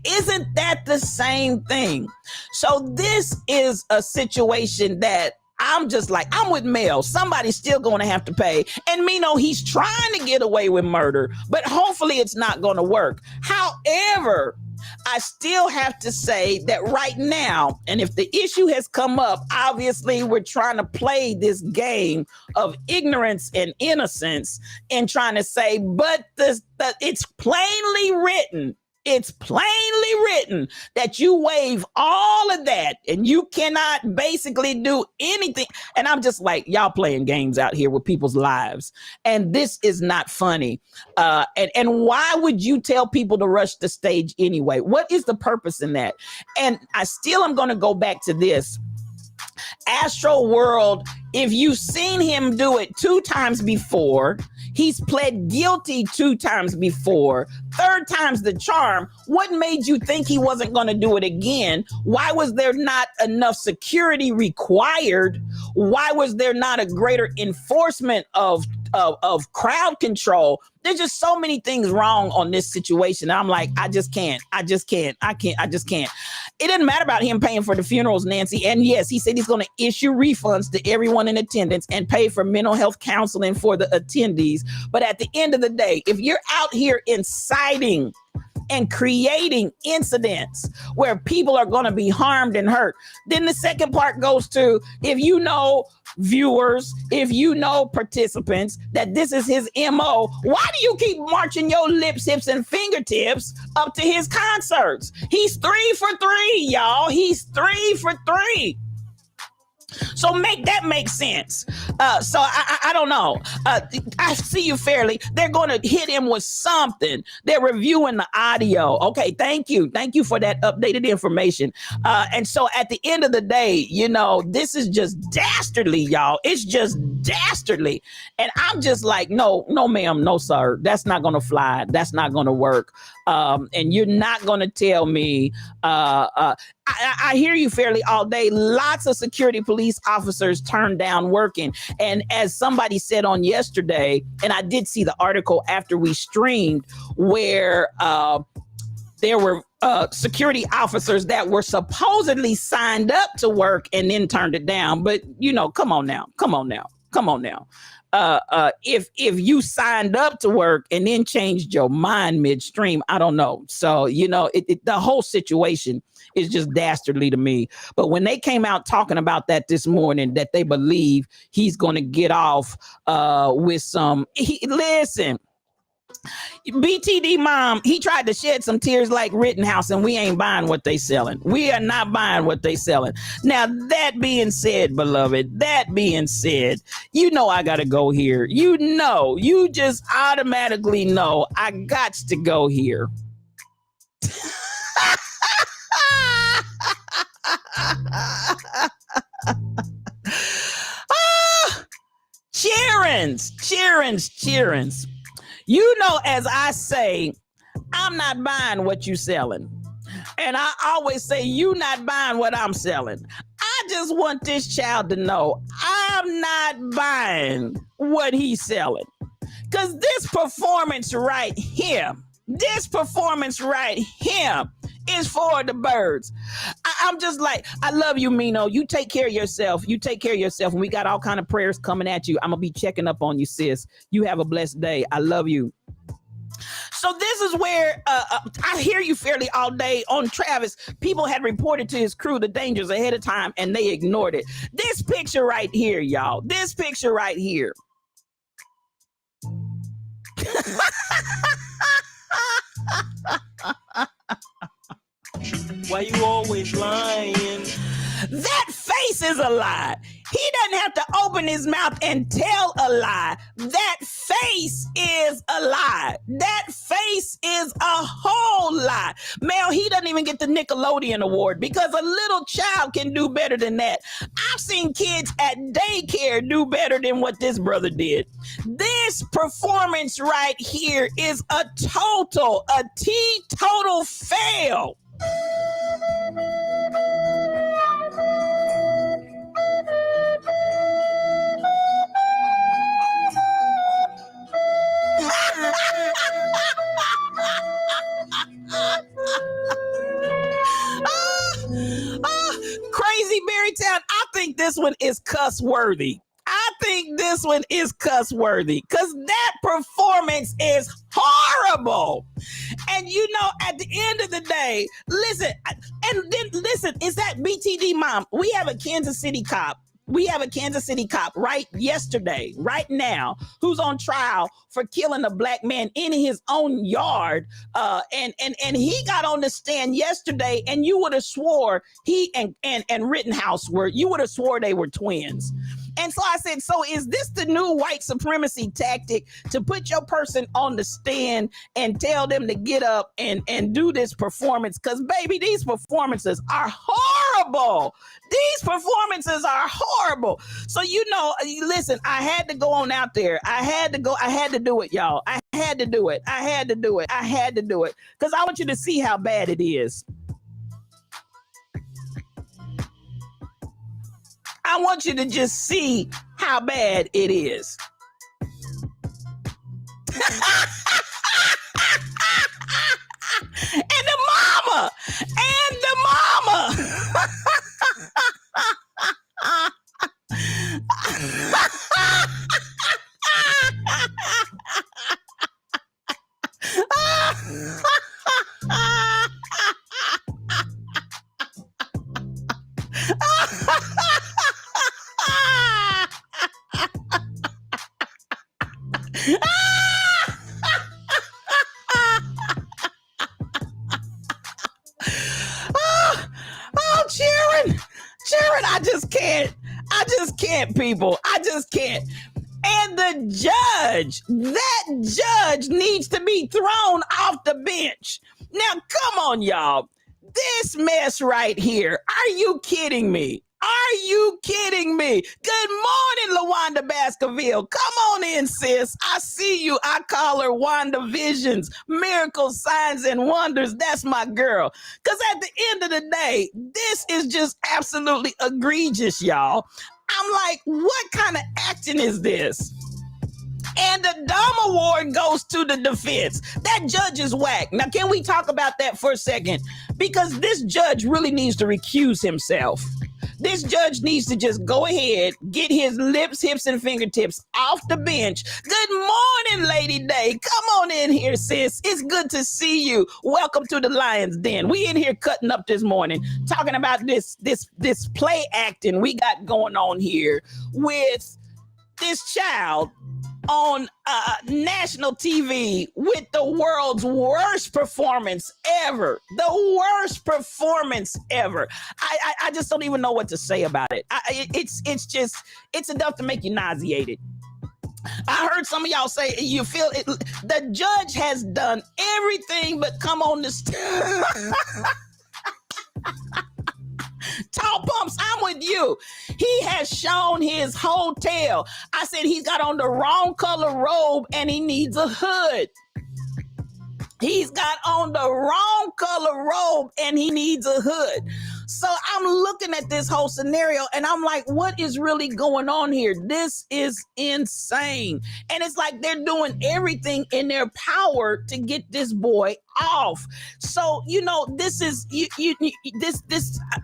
isn't that the same thing? So this is a situation that I'm just like, I'm with Mel. Somebody's still going to have to pay. And Mino, he's trying to get away with murder, but hopefully it's not going to work. However, I still have to say that right now, and if the issue has come up, obviously we're trying to play this game of ignorance and innocence and trying to say, but it's plainly written. It's plainly written that you waive all of that and you cannot basically do anything. And I'm just like, y'all playing games out here with people's lives. And this is not funny. And why would you tell people to rush the stage anyway? What is the purpose in that? And I still am going to go back to this. Astro World, if you've seen him do it 2 times before, he's pled guilty 2 times before, 3rd time's the charm. What made you think he wasn't going to do it again? Why was there not enough security required? Why was there not a greater enforcement of crowd control? There's just so many things wrong on this situation. I'm like, I just can't. It didn't matter about him paying for the funerals, Nancy. And yes, he said he's going to issue refunds to everyone in attendance and pay for mental health counseling for the attendees. But at the end of the day, if you're out here inciting and creating incidents where people are going to be harmed and hurt, then the second part goes to, if you know viewers, if you know participants, that this is his MO, why do you keep marching your lips, hips, and fingertips up to his concerts? He's 3 for 3, y'all. He's 3 for 3. So make that make sense. So I don't know. I see you fairly. They're going to hit him with something. They're reviewing the audio. Okay, thank you. Thank you for that updated information. And so at the end of the day, you know, this is just dastardly, y'all. It's just dastardly. And I'm just like, no, ma'am, no, sir. That's not going to fly. That's not going to work. And you're not going to tell me, I hear you fairly all day. Lots of security police officers turned down working. And as somebody said on yesterday, and I did see the article after we streamed, where there were security officers that were supposedly signed up to work and then turned it down. But, you know, come on now. If you signed up to work and then changed your mind midstream, I don't know. So, you know, the whole situation is just dastardly to me. But when they came out talking about that this morning, that they believe he's going to get off with some, listen, BTD mom, he tried to shed some tears like Rittenhouse, and we ain't buying what they selling. We are not buying what they selling. Now, that being said, beloved, that being said, you know I got to go here. You know, you just automatically know I got to go here. cheerings. You know, as I say, I'm not buying what you selling. And I always say, you not buying what I'm selling. I just want this child to know I'm not buying what he's selling. Because this performance right here is for the birds. I'm just like, I love you, Mino. You take care of yourself. And we got all kind of prayers coming at you. I'm going to be checking up on you, sis. You have a blessed day. I love you. So this is where I hear you fairly all day on Travis. People had reported to his crew the dangers ahead of time, and they ignored it. This picture right here, y'all. This picture right here. Why you always lying? That face is a lie. He doesn't have to open his mouth and tell a lie. That face is a lie. That face is a whole lie. Mel, he doesn't even get the Nickelodeon award because a little child can do better than that. I've seen kids at daycare do better than what this brother did. This performance right here is a teetotal fail. Crazy Berrytown, I think this one is cuss worthy. Because that performance is horrible. And you know, at the end of the day, listen, is that BTD mom? We have a Kansas City cop right now, who's on trial for killing a black man in his own yard. And he got on the stand yesterday, and you would have swore he and Rittenhouse you would have swore they were twins. And so I said, so is this the new white supremacy tactic to put your person on the stand and tell them to get up and do this performance? Because, baby, these performances are horrible. So, you know, listen, I had to go on out there. I had to do it, y'all. I had to do it. Because I want you to see how bad it is. I want you to just see how bad it is. And the mama. Sharon, I just can't, people. I just can't. And the that judge needs to be thrown off the bench. Now, come on, y'all. This mess right here. Are you kidding me? Good morning, LaWanda Baskerville. Come on in, sis. I see you. I call her Wanda Visions, miracles, signs, and wonders. That's my girl. Because at the end of the day, this is just absolutely egregious, y'all. I'm like, what kind of acting is this? And the Dumb Award goes to the defense. That judge is whack. Now, can we talk about that for a second? Because this judge really needs to recuse himself. This judge needs to just go ahead, get his lips, hips, and fingertips off the bench. Good morning, Lady Day. Come on in here, sis. It's good to see you. Welcome to the Lion's Den. We in here cutting up this morning, talking about this play acting we got going on here with this child on national TV with the world's worst performance ever. I just don't even know what to say about it. It's enough to make you nauseated. I heard some of y'all say you feel it. The judge has done everything but come on the stage. Tall Pumps, I'm with you. He has shown his hotel. I said he's got on the wrong color robe and he needs a hood. He's got on the wrong color robe and he needs a hood. So I'm looking at this whole scenario and I'm like, what is really going on here? This is insane. And it's like they're doing everything in their power to get this boy off. So, you know, this is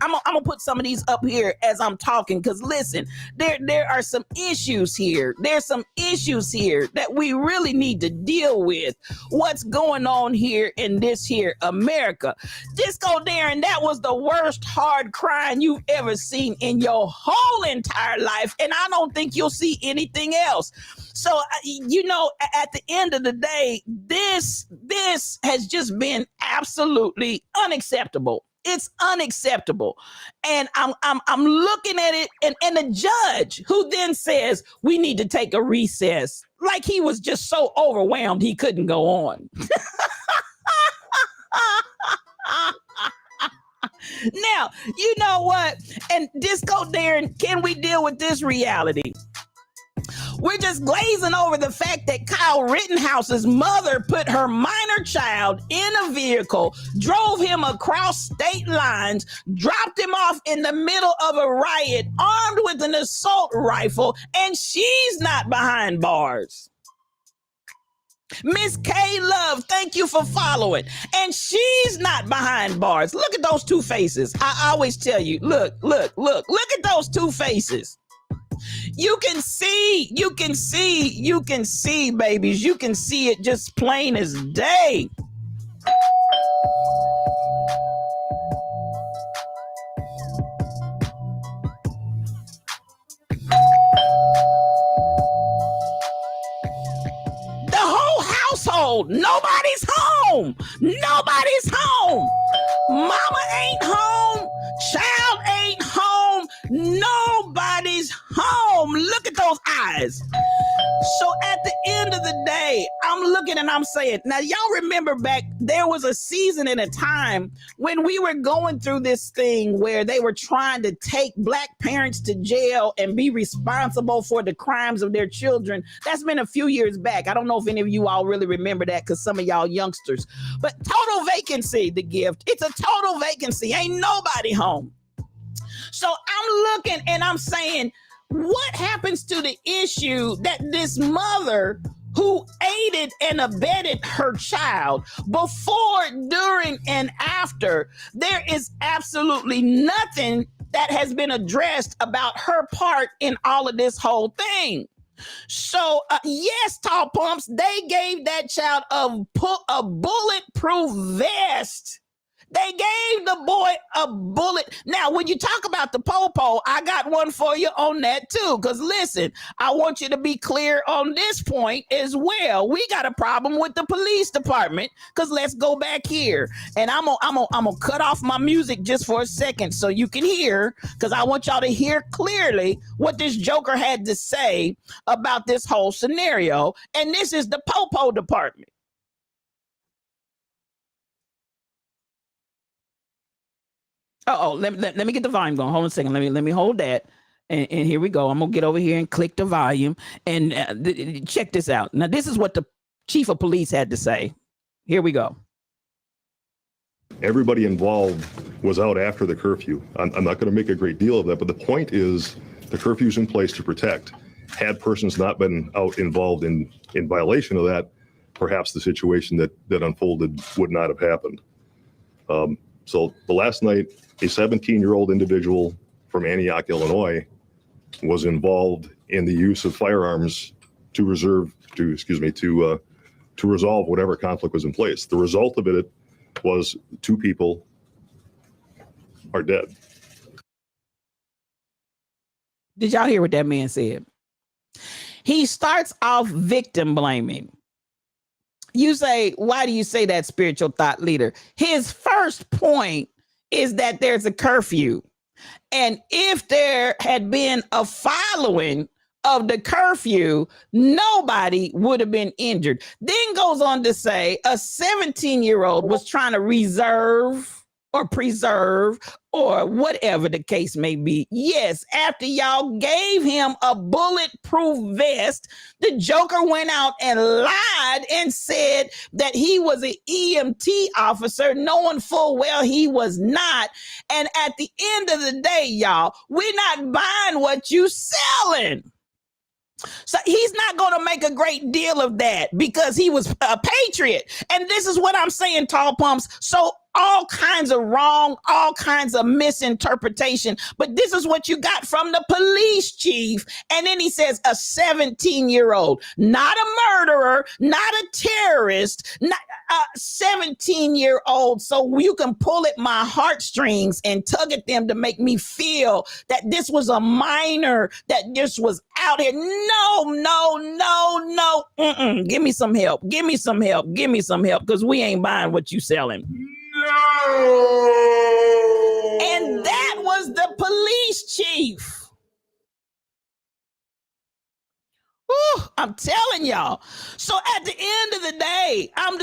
I'm gonna put some of these up here as I'm talking, because listen, there are some issues here. There's some issues here that we really need to deal with. What's going on here in this here America? Disco Darren, that was the worst hard crying you've ever seen in your whole entire life, and I don't think you'll see anything else. So, you know, at the end of the day, this has just been absolutely unacceptable. It's unacceptable. And I'm looking at it, and the judge, who then says we need to take a recess, like he was just so overwhelmed he couldn't go on. Now, you know what? And Disco Darren, can we deal with this reality? We're just glazing over the fact that Kyle Rittenhouse's mother put her minor child in a vehicle, drove him across state lines, dropped him off in the middle of a riot, armed with an assault rifle, and she's not behind bars. Miss K Love, thank you for following. And she's not behind bars. Look at those two faces. I always tell you, look at those two faces. You can see, babies. You can see it just plain as day. The whole household, nobody's home. Nobody's home. Mama ain't home. Child ain't home. Nobody's home. Look at those eyes. So at the end of the day, I'm looking and I'm saying, now y'all remember back, there was a season and a time when we were going through this thing where they were trying to take Black parents to jail and be responsible for the crimes of their children. That's been a few years back. I don't know if any of you all really remember that, because some of y'all youngsters. But total vacancy, the gift. It's a total vacancy. Ain't nobody home. So I'm looking and I'm saying, what happens to the issue that this mother who aided and abetted her child before, during, and after, there is absolutely nothing that has been addressed about her part in all of this whole thing. So, yes, Tall Pumps, they gave that child a bulletproof vest. They gave the boy a bullet. Now, when you talk about the popo, I got one for you on that too. Because listen, I want you to be clear on this point as well. We got a problem with the police department. Because let's go back here, and I'm gonna cut off my music just for a second so you can hear. Because I want y'all to hear clearly what this joker had to say about this whole scenario. And this is the popo department. Let me get the volume going. Hold on a second. Let me hold that. And here we go. I'm going to get over here and click the volume. And check this out. Now, this is what the chief of police had to say. Here we go. Everybody involved was out after the curfew. I'm not going to make a great deal of that, but the point is the curfew's in place to protect. Had persons not been out involved in violation of that, perhaps the situation that unfolded would not have happened. So the last night, a 17-year-old individual from Antioch, Illinois, was involved in the use of firearms to resolve whatever conflict was in place. The result of it was 2 people are dead. Did y'all hear what that man said? He starts off victim blaming. You say, why do you say that, spiritual thought leader? His first point is that there's a curfew. And if there had been a following of the curfew, nobody would have been injured. Then goes on to say a 17-year-old was trying to reserve or preserve or whatever the case may be. Yes, after y'all gave him a bulletproof vest, the Joker went out and lied and said that he was an EMT officer, knowing full well he was not. And at the end of the day, y'all, we're not buying what you selling. So he's not going to make a great deal of that because he was a patriot. And this is what I'm saying, Tall Pumps. So all kinds of wrong, all kinds of misinterpretation. But this is what you got from the police chief. And then he says a 17-year-old, not a murderer, not a terrorist, not a 17-year-old. So you can pull at my heartstrings and tug at them to make me feel that this was a minor, that this was out here. No. Give me some help. Give me some help. Because we ain't buying what you selling. No. And that was the police chief. Whew, I'm telling y'all. So at the end of the day, I'm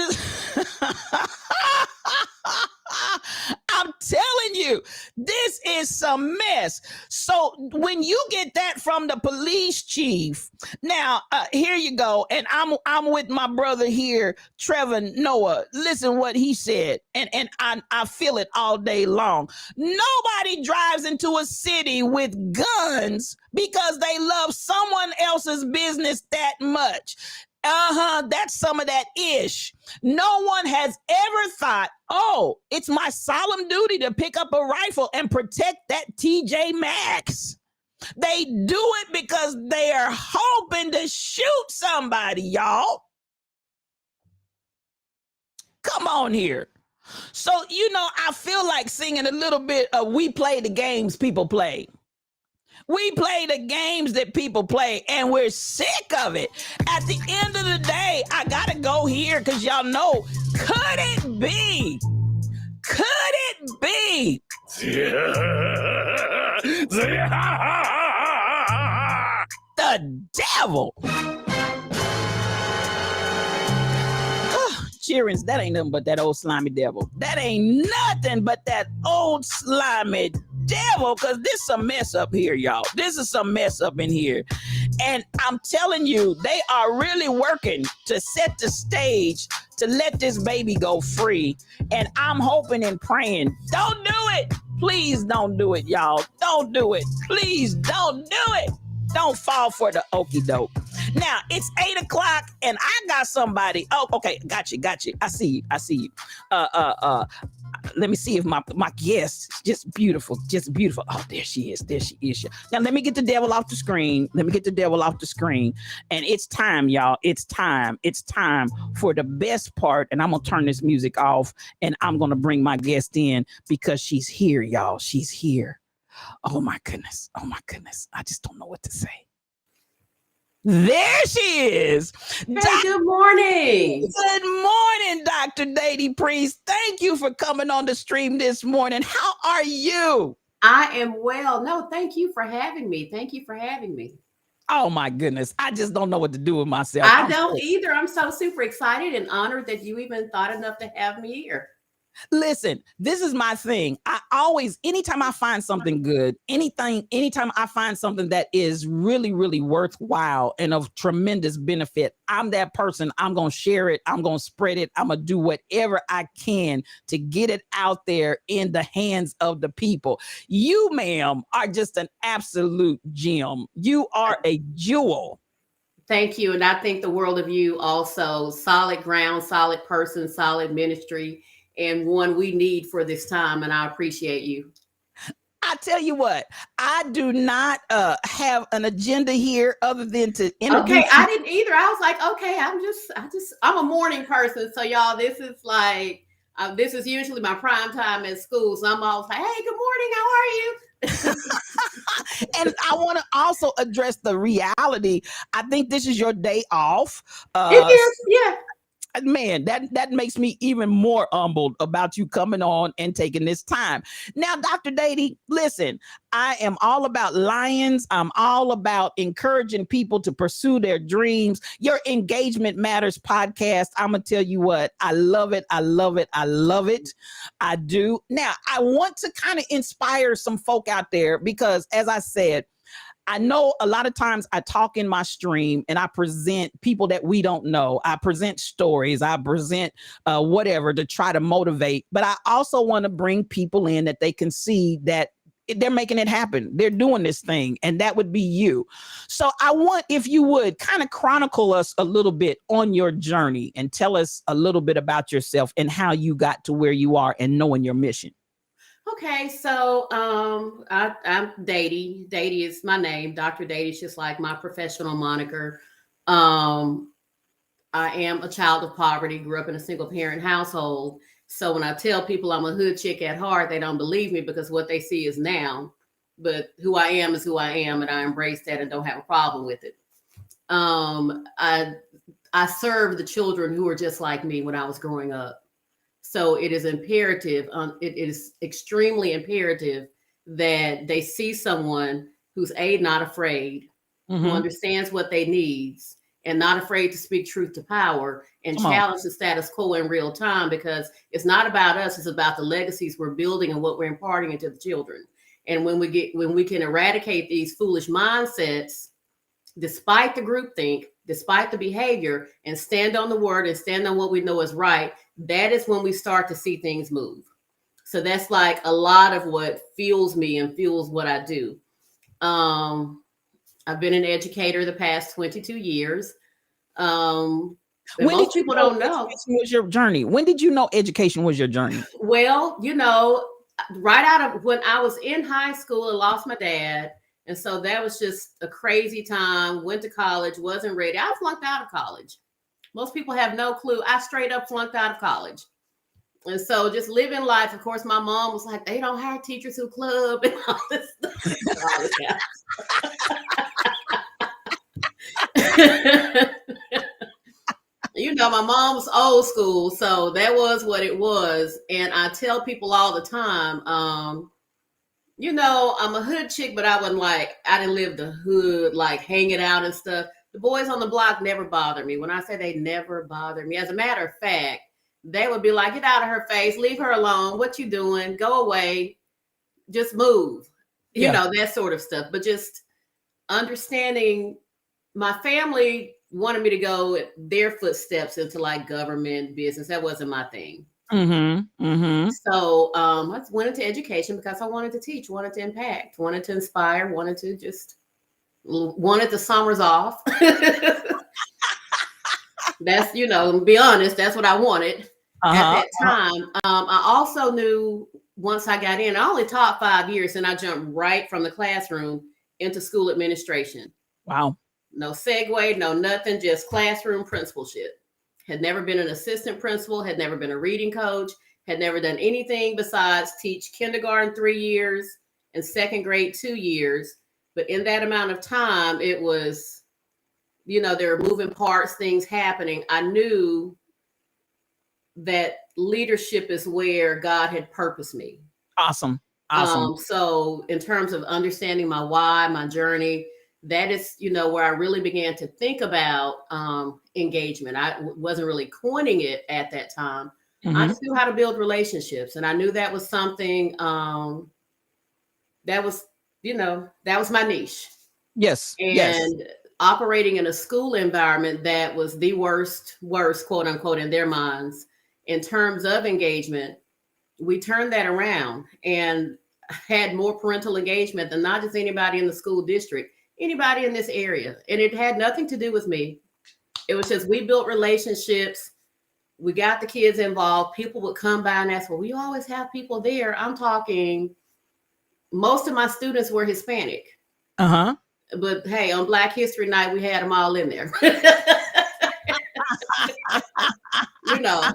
telling you, this is some mess. So when you get that from the police chief, now here you go, and I'm with my brother here, Trevor Noah. Listen what he said, and I feel it all day long. Nobody drives into a city with guns because they love someone else's business that much. That's some of that ish. No one has ever thought, oh, it's my solemn duty to pick up a rifle and protect that TJ Maxx. They do it because they are hoping to shoot somebody, y'all. Come on here. So, I feel like singing a little bit of We Play the Games People Play. We play the games that people play, and we're sick of it. At the end of the day, I got to go here because y'all know, could it be? The devil. Cheerings, that ain't nothing but that old slimy devil. That ain't nothing but that old slimy devil, because this is a mess up here, y'all. This is some mess up in here. And I'm telling you, they are really working to set the stage to let this baby go free. And I'm hoping and praying, don't do it. Please don't do it, y'all. Don't do it. Please don't do it. Don't fall for the okie doke. Now, it's 8 o'clock and I got somebody. Oh, okay. Got you. I see you. Let me see if my guest is just beautiful. Oh, there she is. Now, let me get the devil off the screen. And it's time, y'all. It's time for the best part. And I'm going to turn this music off and I'm going to bring my guest in because she's here, y'all. She's here. Oh my goodness. I just don't know what to say. There she is. Hey, good morning. Good morning, Dr. Datie Priest. Thank you for coming on the stream this morning. How are you? I am well. No, thank you for having me. Oh my goodness. I just don't know what to do with myself. I don't either. I'm so super excited and honored that you even thought enough to have me here. Listen, this is my thing. I always, anytime I find something good, anytime I find something that is really, really worthwhile and of tremendous benefit, I'm that person. I'm going to share it. I'm going to spread it. I'm going to do whatever I can to get it out there in the hands of the people. You, ma'am, are just an absolute gem. You are a jewel. Thank you. And I think the world of you also. Solid ground, solid person, solid ministry, and one we need for this time. And I appreciate you. I tell you what, I do not have an agenda here other than to introduce. Okay, I didn't either. I was like, okay, I'm a morning person. So y'all, this is like, this is usually my prime time at school. So I'm always like, hey, good morning. How are you? And I want to also address the reality. I think this is your day off. It is, yeah. man, that makes me even more humbled about you coming on and taking this time. Now, Dr. Datie, listen, I am all about lions. I'm all about encouraging people to pursue their dreams. Your Engagement Matters podcast, I'm going to tell you what, I love it. I love it. I love it. I do. Now, I want to kind of inspire some folk out there because, as I said, I know a lot of times I talk in my stream and I present people that we don't know. I present stories. I present whatever to try to motivate. But I also want to bring people in that they can see that they're making it happen. They're doing this thing. And that would be you. So I want, if you would, kind of chronicle us a little bit on your journey and tell us a little bit about yourself and how you got to where you are and knowing your mission. Okay, so I'm Datie. Datie is my name. Dr. Datie is just like my professional moniker. I am a child of poverty, grew up in a single parent household. So when I tell people I'm a hood chick at heart, they don't believe me because what they see is now. But who I am is who I am, and I embrace that and don't have a problem with it. I served the children who were just like me when I was growing up. So it is imperative, it is extremely imperative that they see someone who's not afraid, who understands what they need, and not afraid to speak truth to power and challenge the status quo in real time, because it's not about us, it's about the legacies we're building and what we're imparting into the children. And when we can eradicate these foolish mindsets, despite the groupthink, despite the behavior, and stand on the word and stand on what we know is right, that is when we start to see things move. So that's like a lot of what fuels me and fuels what I do. I've been an educator the past 22 years. Most people don't know. Was your journey? When did you know education was your journey? Well, right out of when I was in high school, I lost my dad. And so that was just a crazy time. Went to college, wasn't ready. I flunked out of college. Most people have no clue. I straight up flunked out of college. And so just living life. Of course, my mom was like, they don't hire teachers who club and all this stuff. My mom's old school. So that was what it was. And I tell people all the time, I'm a hood chick, but I didn't live the hood, like hanging out and stuff. The boys on the block never bothered me. When I say they never bothered me, as a matter of fact, they would be like, get out of her face, leave her alone. What you doing? Go away. Just move. That sort of stuff. But just understanding, my family wanted me to go their footsteps into like government business. That wasn't my thing. So I went into education because I wanted to teach, wanted to impact, wanted to inspire, wanted the summers off. That's, to be honest, that's what I wanted at that time. I also knew once I got in, I only taught 5 years and I jumped right from the classroom into school administration. Wow. No segue, no nothing, just classroom principalship. Had never been an assistant principal, had never been a reading coach, had never done anything besides teach kindergarten 3 years and second grade 2 years. But in that amount of time, it was, there were moving parts, things happening. I knew that leadership is where God had purposed me. Awesome. So in terms of understanding my why, my journey, that is, where I really began to think about engagement. I wasn't really coining it at that time. I just knew how to build relationships. And I knew that was something that was my niche. Yes. And operating in a school environment that was the worst, quote unquote, in their minds, in terms of engagement, we turned that around and had more parental engagement than not just anybody in the school district, anybody in this area. And it had nothing to do with me. It was just, we built relationships. We got the kids involved. People would come by and ask, well, we always have people there. I'm talking, most of my students were Hispanic. But hey, on Black History Night, we had them all in there.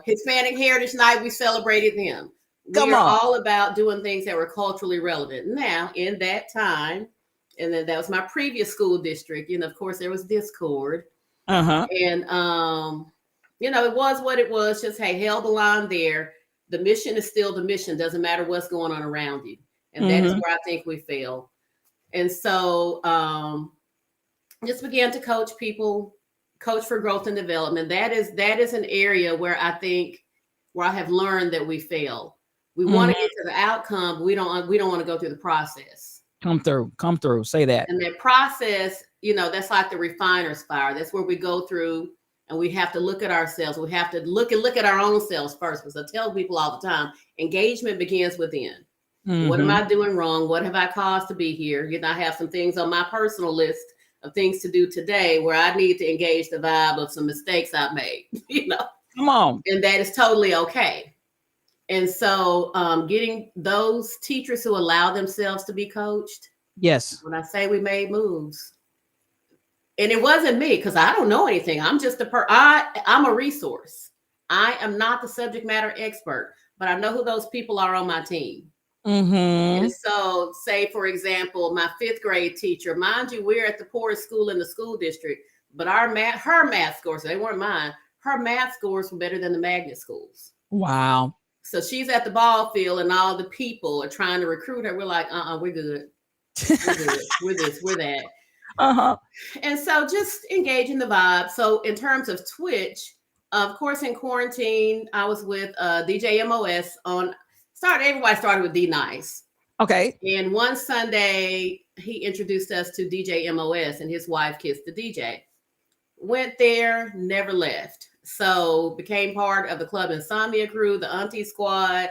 Hispanic Heritage Night, we celebrated them. We are all about doing things that were culturally relevant. Now, in that time, and then that was my previous school district, of course, there was discord. And, it was what it was. Just, hey, held the line there. The mission is still the mission. Doesn't matter what's going on around you. And that is where I think we fail. And so just began to coach people, coach for growth and development. That is an area where I have learned that we fail. We want to get to the outcome, but we don't want to go through the process. Come through. Say that. And that process, that's like the refiner's fire. That's where we go through and we have to look at ourselves. We have to look at our own selves first. Because I tell people all the time, engagement begins within. What am I doing wrong? What have I caused to be here? I have some things on my personal list of things to do today where I need to engage the vibe of some mistakes I've made, Come on. And that is totally okay. And so getting those teachers who allow themselves to be coached. Yes. When I say we made moves, and it wasn't me because I don't know anything. I'm just I'm a resource. I am not the subject matter expert, but I know who those people are on my team. And so, say, for example, my 5th grade teacher, mind you, we're at the poorest school in the school district, but her math scores, they weren't mine. Her math scores were better than the magnet schools. Wow. So she's at the ball field and all the people are trying to recruit her. We're like, we're good. We're good. We're this, we're that. And so just engaging the vibe. So in terms of Twitch, of course, in quarantine, I was with DJ MOS everybody started with D Nice. Okay. And one Sunday, he introduced us to DJ MOS and his wife Kiss the DJ. Went there, never left. So became part of the Club Insomnia crew, the Auntie Squad.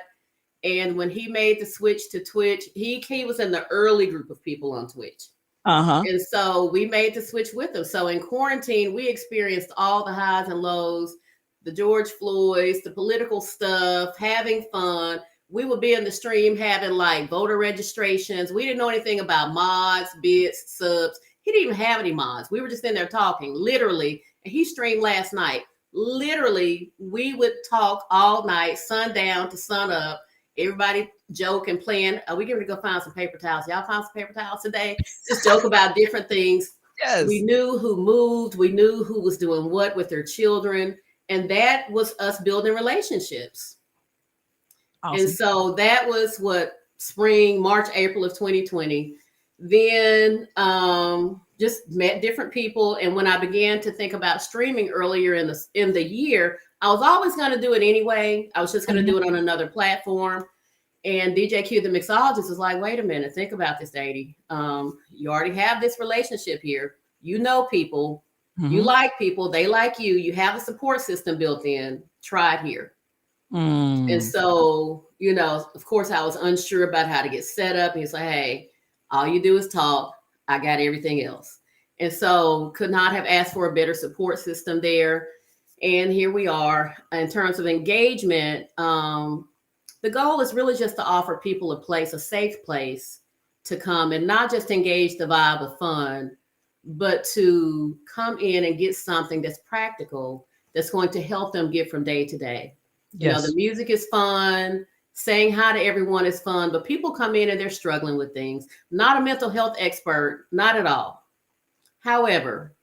And when he made the switch to Twitch, he was in the early group of people on Twitch. And so we made the switch with him. So in quarantine, we experienced all the highs and lows, the George Floyds, the political stuff, having fun. We would be in the stream having like voter registrations. We didn't know anything about mods, bits, subs. He didn't even have any mods. We were just in there talking, literally. And he streamed last night. Literally, we would talk all night, sundown to sun up. Everybody joke and playing. Are we going to go find some paper towels? Y'all found some paper towels today? Just joke about different things. Yes. We knew who moved. We knew who was doing what with their children. And that was us building relationships. Awesome. And so that was March, April of 2020. Then just met different people. And when I began to think about streaming earlier in the year, I was always going to do it anyway. I was just going to do it on another platform. And DJ Q, the mixologist, was like, wait a minute, think about this, Datie. You already have this relationship here. You know people. You like people. They like you. You have a support system built in. Try it here. And so, of course, I was unsure about how to get set up. And he's like, hey, all you do is talk. I got everything else. And so could not have asked for a better support system there. And here we are. In terms of engagement, the goal is really just to offer people a safe place to come and not just engage the vibe of fun, but to come in and get something that's practical, that's going to help them get from day to day. Yes. The music is fun. Saying hi to everyone is fun, but people come in and they're struggling with things. Not a mental health expert, not at all. However,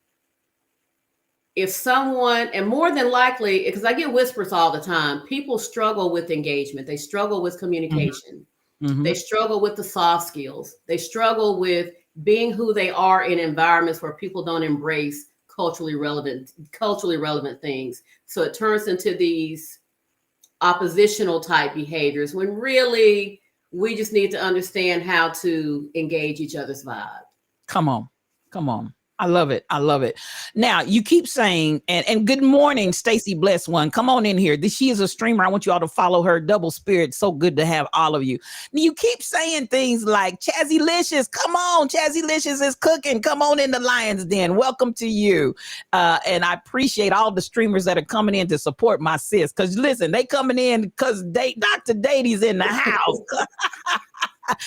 if someone, and more than likely, because I get whispers all the time, people struggle with engagement. They struggle with communication. They struggle with the soft skills. They struggle with being who they are in environments where people don't embrace culturally relevant things. So it turns into these oppositional type behaviors when really we just need to understand how to engage each other's vibe. Come on. I love it. Now you keep saying, and good morning, Stacy Bless One. Come on in here. She is a streamer. I want you all to follow her. Double Spirit. So good to have all of you. You keep saying things like Chazzylicious. Come on, Chazzylicious is cooking. Come on in the Lion's Den. Welcome to you. And I appreciate all the streamers that are coming in to support my sis. Because listen, they coming in because Dr. Datie's in the house.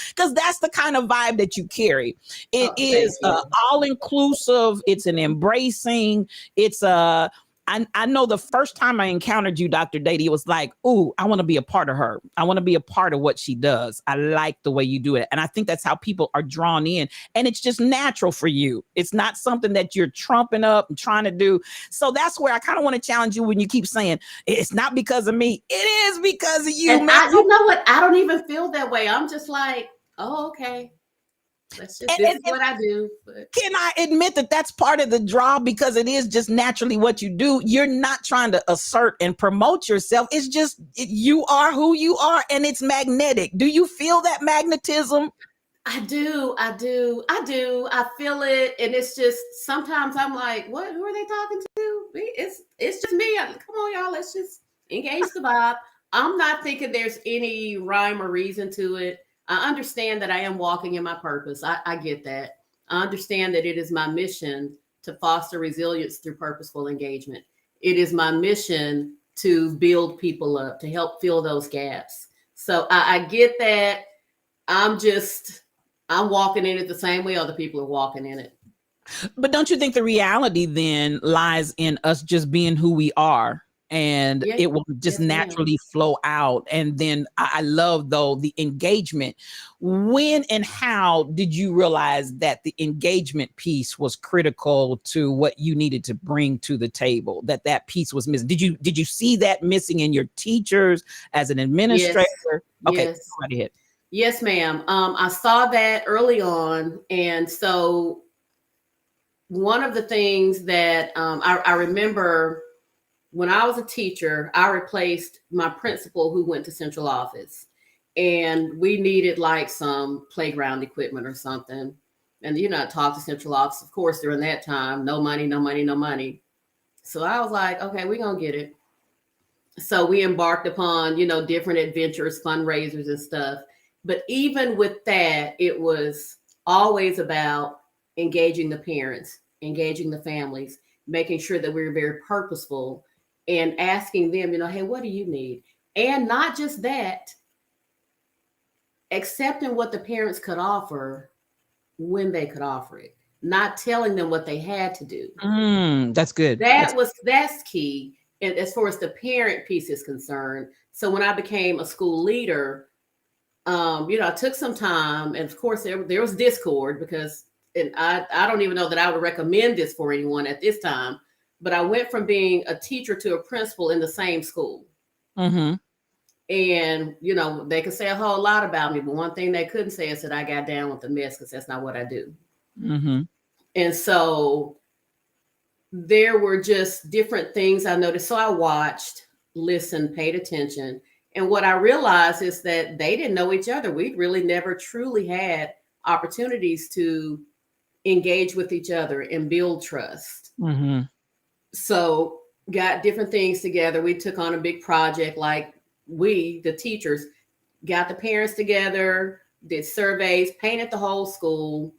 Because that's the kind of vibe that you carry. It is all inclusive. It's an embracing. It's I I know the first time I encountered you, Dr. Datie, it was like, ooh, I want to be a part of her. I want to be a part of what she does. I like the way you do it. And I think that's how people are drawn in. And it's just natural for you. It's not something that you're trumping up and trying to do. So that's where I kind of want to challenge you when you keep saying, it's not because of me. It is because of you, And man. you know what? I don't even feel that way. I'm just like, oh, okay. This is what I do. But can I admit that that's part of the draw, because it is just naturally what you do. You're not trying to assert and promote yourself. It's just you are who you are, and it's magnetic. Do you feel that magnetism? I do. I feel it. And it's just, sometimes I'm like, what, who are they talking to? It's just me. Come on, y'all. Let's just engage the vibe. I'm not thinking there's any rhyme or reason to it. I understand that I am walking in my purpose. I get that. I understand that it is my mission to foster resilience through purposeful engagement. It is my mission to build people up, to help fill those gaps. So I get that. I'm walking in it the same way other people are walking in it. But don't you think the reality then lies in us just being who we are? And Yes. it will just Yes, naturally flow out. And then I love, though, the engagement. When and how did you realize that the engagement piece was critical to what you needed to bring to the table, that piece was missing? Did you see that missing in your teachers as an administrator? Yes. Okay, Yes. go right ahead. Yes, ma'am. I saw that early on. And so one of the things that I remember, when I was a teacher, I replaced my principal who went to central office, and we needed like some playground equipment or something. And, talk to central office, of course, during that time, no money, no money, no money. So I was like, okay, we're going to get it. So we embarked upon, different adventures, fundraisers and stuff. But even with that, it was always about engaging the parents, engaging the families, making sure that we were very purposeful and asking them, hey, what do you need? And not just that, accepting what the parents could offer when they could offer it, not telling them what they had to do. That's good. That's key. And as far as the parent piece is concerned. So when I became a school leader, I took some time, and of course there was discord, because, and I don't even know that I would recommend this for anyone at this time, but I went from being a teacher to a principal in the same school. Mm-hmm. And, they could say a whole lot about me, but one thing they couldn't say is that I got down with the mess, because that's not what I do. Mm-hmm. And so there were just different things I noticed. So I watched, listened, paid attention. And what I realized is that they didn't know each other. We really never truly had opportunities to engage with each other and build trust. Mm-hmm. So got different things together. We took on a big project, like the teachers, got the parents together, did surveys, painted the whole school,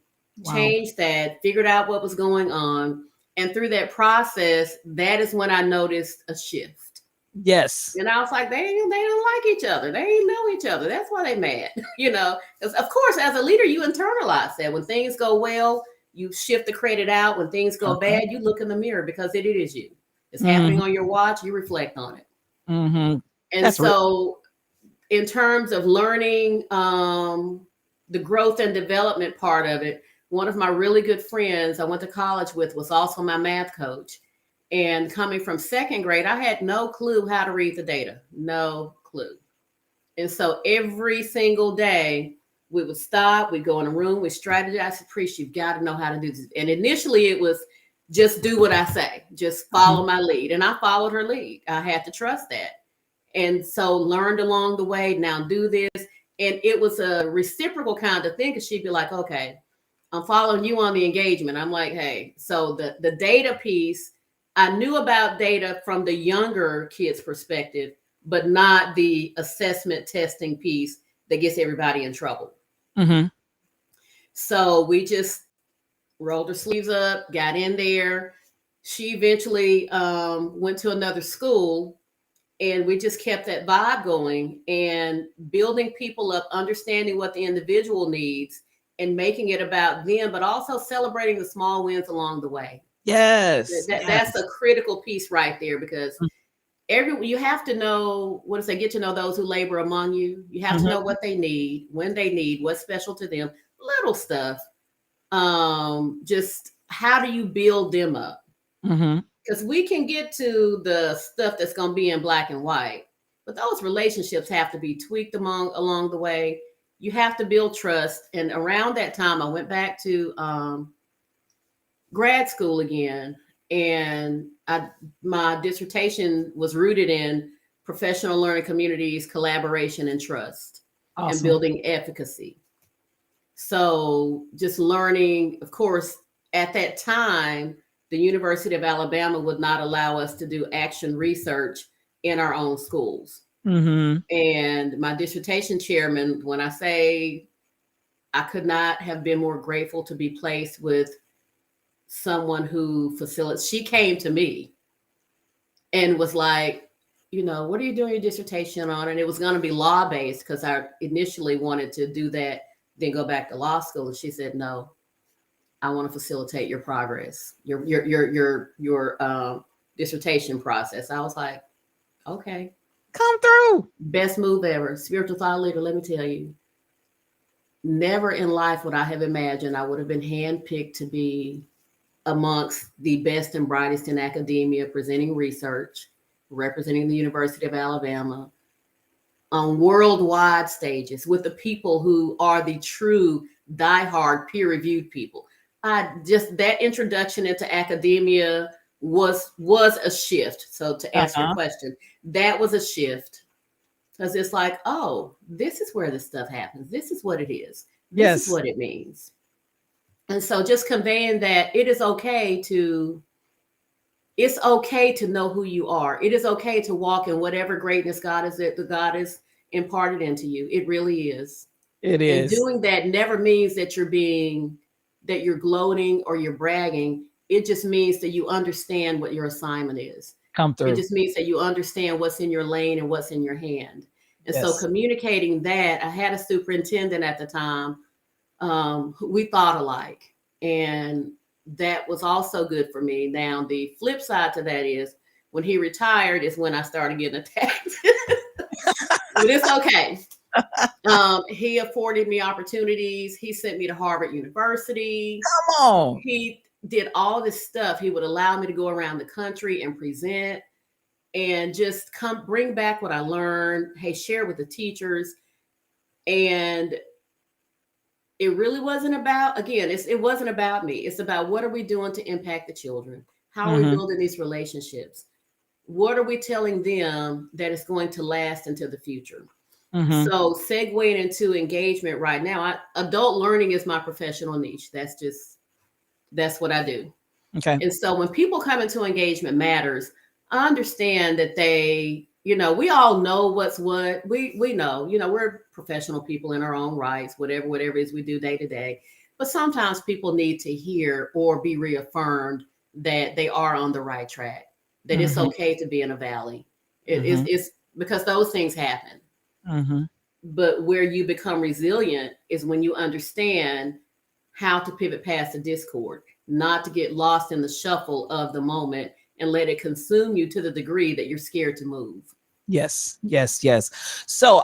changed that, figured out what was going on. And through that process, that is when I noticed a shift. Yes. And I was like, they don't like each other. They ain't know each other. That's why they mad. Because of course, as a leader, you internalize that. When things go well, you shift the credit out. When things go bad, you look in the mirror, because it is you. It's happening on your watch. You reflect on it. Mm-hmm. And that's so in terms of learning, the growth and development part of it, one of my really good friends I went to college with was also my math coach. And coming from second grade, I had no clue how to read the data, no clue. And so every single day we would stop, we'd go in a room, we'd strategize. Priest, you've got to know how to do this. And initially it was just do what I say, just follow my lead. And I followed her lead. I had to trust that. And so learned along the way, now do this. And it was a reciprocal kind of thing, because she'd be like, okay, I'm following you on the engagement. I'm like, hey, so the data piece, I knew about data from the younger kids' perspective, but not the assessment testing piece that gets everybody in trouble. Mm-hmm. So we just rolled her sleeves up, got in there. She eventually went to another school, and we just kept that vibe going and building people up, understanding what the individual needs and making it about them, but also celebrating the small wins along the way. Yes. That's a critical piece right there, because you have to know, what is they get to know those who labor among you. You have to know what they need, when they need, what's special to them, little stuff. Just how do you build them up? Because we can get to the stuff that's going to be in black and white, but those relationships have to be tweaked along the way. You have to build trust. And around that time, I went back to grad school again, and my dissertation was rooted in professional learning communities, collaboration, and trust, and building efficacy. So just learning, of course, at that time, the University of Alabama would not allow us to do action research in our own schools. And my dissertation chairman, when I say I could not have been more grateful to be placed with someone who facilitates, she came to me and was like, what are you doing your dissertation on? And it was going to be law-based, because I initially wanted to do that, then go back to law school. And she said, no, I want to facilitate your progress, your dissertation process. I was like, okay. Come through. Best move ever. Spiritual thought leader, let me tell you, never in life would I have imagined I would have been handpicked to be amongst the best and brightest in academia, presenting research, representing the University of Alabama on worldwide stages with the people who are the true diehard peer-reviewed people. That introduction into academia was a shift. So to answer your question, that was a shift, because it's like, oh, this is where this stuff happens. This is what it is. This is what it means. And so just conveying that it's okay to know who you are. It is okay to walk in whatever greatness God is imparted into you. It really is. It is. And doing that never means that you're gloating or you're bragging. It just means that you understand what your assignment is. Come through. It just means that you understand what's in your lane and what's in your hand. And so communicating that, I had a superintendent at the time. We thought alike, and that was also good for me. Now, the flip side to that is when he retired is when I started getting attacked. But it's okay. He afforded me opportunities. He sent me to Harvard University. Come on. He did all this stuff. He would allow me to go around the country and present and just bring back what I learned. Hey, share with the teachers. And it really wasn't about, again, it wasn't about me. It's about, what are we doing to impact the children? How are we building these relationships? What are we telling them that is going to last into the future? So segueing into engagement right now, adult learning is my professional niche. That's what I do. Okay. And so when people come into engagement matters, I understand that we all know what's what. We know, we're professional people in our own rights, whatever it is we do day to day. But sometimes people need to hear or be reaffirmed that they are on the right track, that it's okay to be in a valley. It's because those things happen. But where you become resilient is when you understand how to pivot past the discord, not to get lost in the shuffle of the moment and let it consume you to the degree that you're scared to move. Yes. So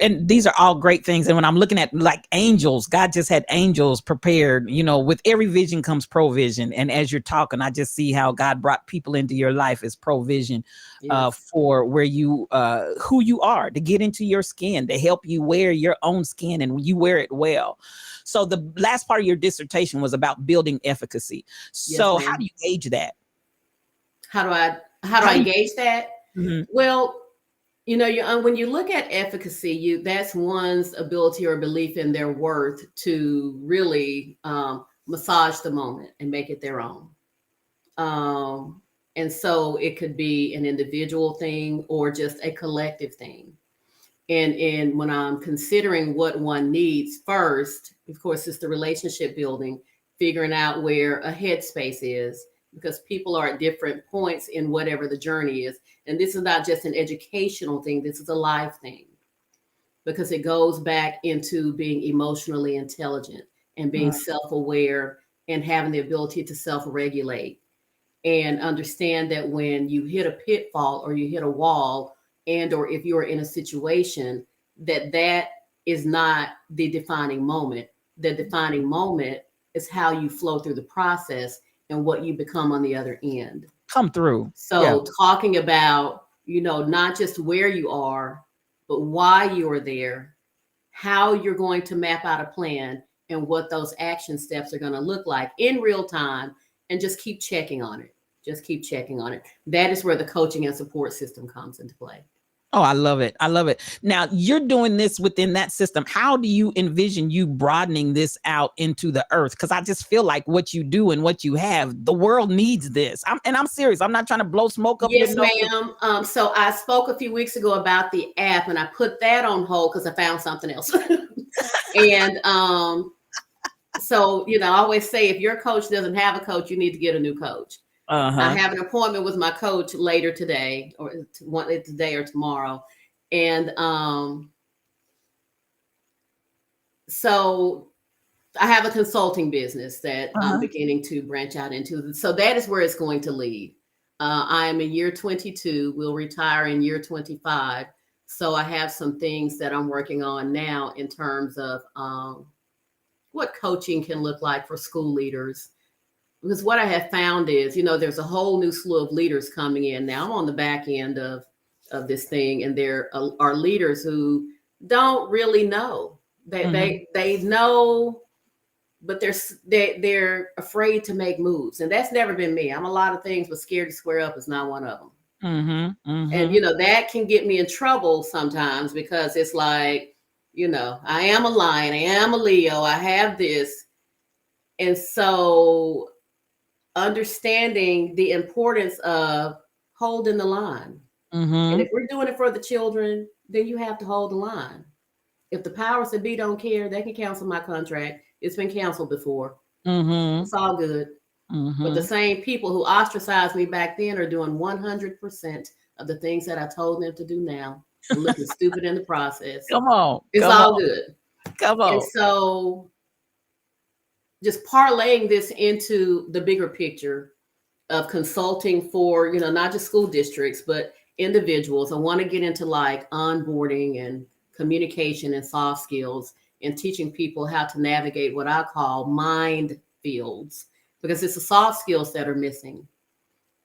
and these are all great things. And when I'm looking at like angels, God just had angels prepared, with every vision comes provision. And as you're talking, I just see how God brought people into your life as provision for where who you are, to get into your skin, to help you wear your own skin, and you wear it well. So the last part of your dissertation was about building efficacy. So how do you gauge that? How do I gauge that? Well, when you look at efficacy, that's one's ability or belief in their worth to really massage the moment and make it their own. And so it could be an individual thing or just a collective thing. And when I'm considering what one needs first, of course, it's the relationship building, figuring out where a headspace is, because people are at different points in whatever the journey is. And this is not just an educational thing. This is a life thing, because it goes back into being emotionally intelligent and being self-aware and having the ability to self-regulate and understand that when you hit a pitfall or you hit a wall, and or if you're in a situation, that is not the defining moment. The defining moment is how you flow through the process and what you become on the other end. Come through. So talking about, not just where you are, but why you are there, how you're going to map out a plan, and what those action steps are going to look like in real time, and just keep checking on it. Just keep checking on it. That is where the coaching and support system comes into play. Oh, I love it. I love it. Now you're doing this within that system. How do you envision you broadening this out into the earth? Because I just feel like what you do and what you have, the world needs this. I'm serious. I'm not trying to blow smoke up. Yes, ma'am. So I spoke a few weeks ago about the app, and I put that on hold because I found something else. And so, I always say, if your coach doesn't have a coach, you need to get a new coach. I have an appointment with my coach later today, or today or tomorrow. And so I have a consulting business that I'm beginning to branch out into. So that is where it's going to lead. I am in year 22, will retire in year 25. So I have some things that I'm working on now in terms of what coaching can look like for school leaders. Because what I have found is, there's a whole new slew of leaders coming in now. I'm on the back end of this thing, and there are leaders who don't really know. They know, but they're afraid to make moves, and that's never been me. I'm a lot of things, but scared to square up is not one of them. And that can get me in trouble sometimes, because it's like, I am a lion, I am a Leo, I have this, and so understanding the importance of holding the line. And if we're doing it for the children, then you have to hold the line. If the powers that be don't care, they can cancel my contract. It's been canceled before. It's all good. But the same people who ostracized me back then are doing 100% of the things that I told them to do now, and looking stupid in the process. Come on. It's all good. Come on. And so just parlaying this into the bigger picture of consulting for, not just school districts, but individuals. I want to get into like onboarding and communication and soft skills, and teaching people how to navigate what I call mind fields, because it's the soft skills that are missing.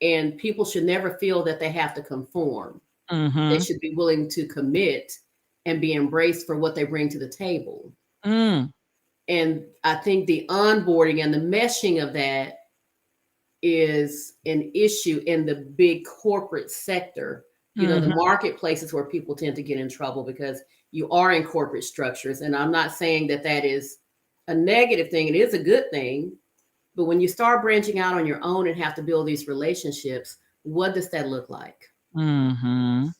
And people should never feel that they have to conform. They should be willing to commit and be embraced for what they bring to the table. And I think the onboarding and the meshing of that is an issue in the big corporate sector. The marketplaces where people tend to get in trouble, because you are in corporate structures. And I'm not saying that is a negative thing. It is a good thing. But when you start branching out on your own and have to build these relationships, what does that look like? Can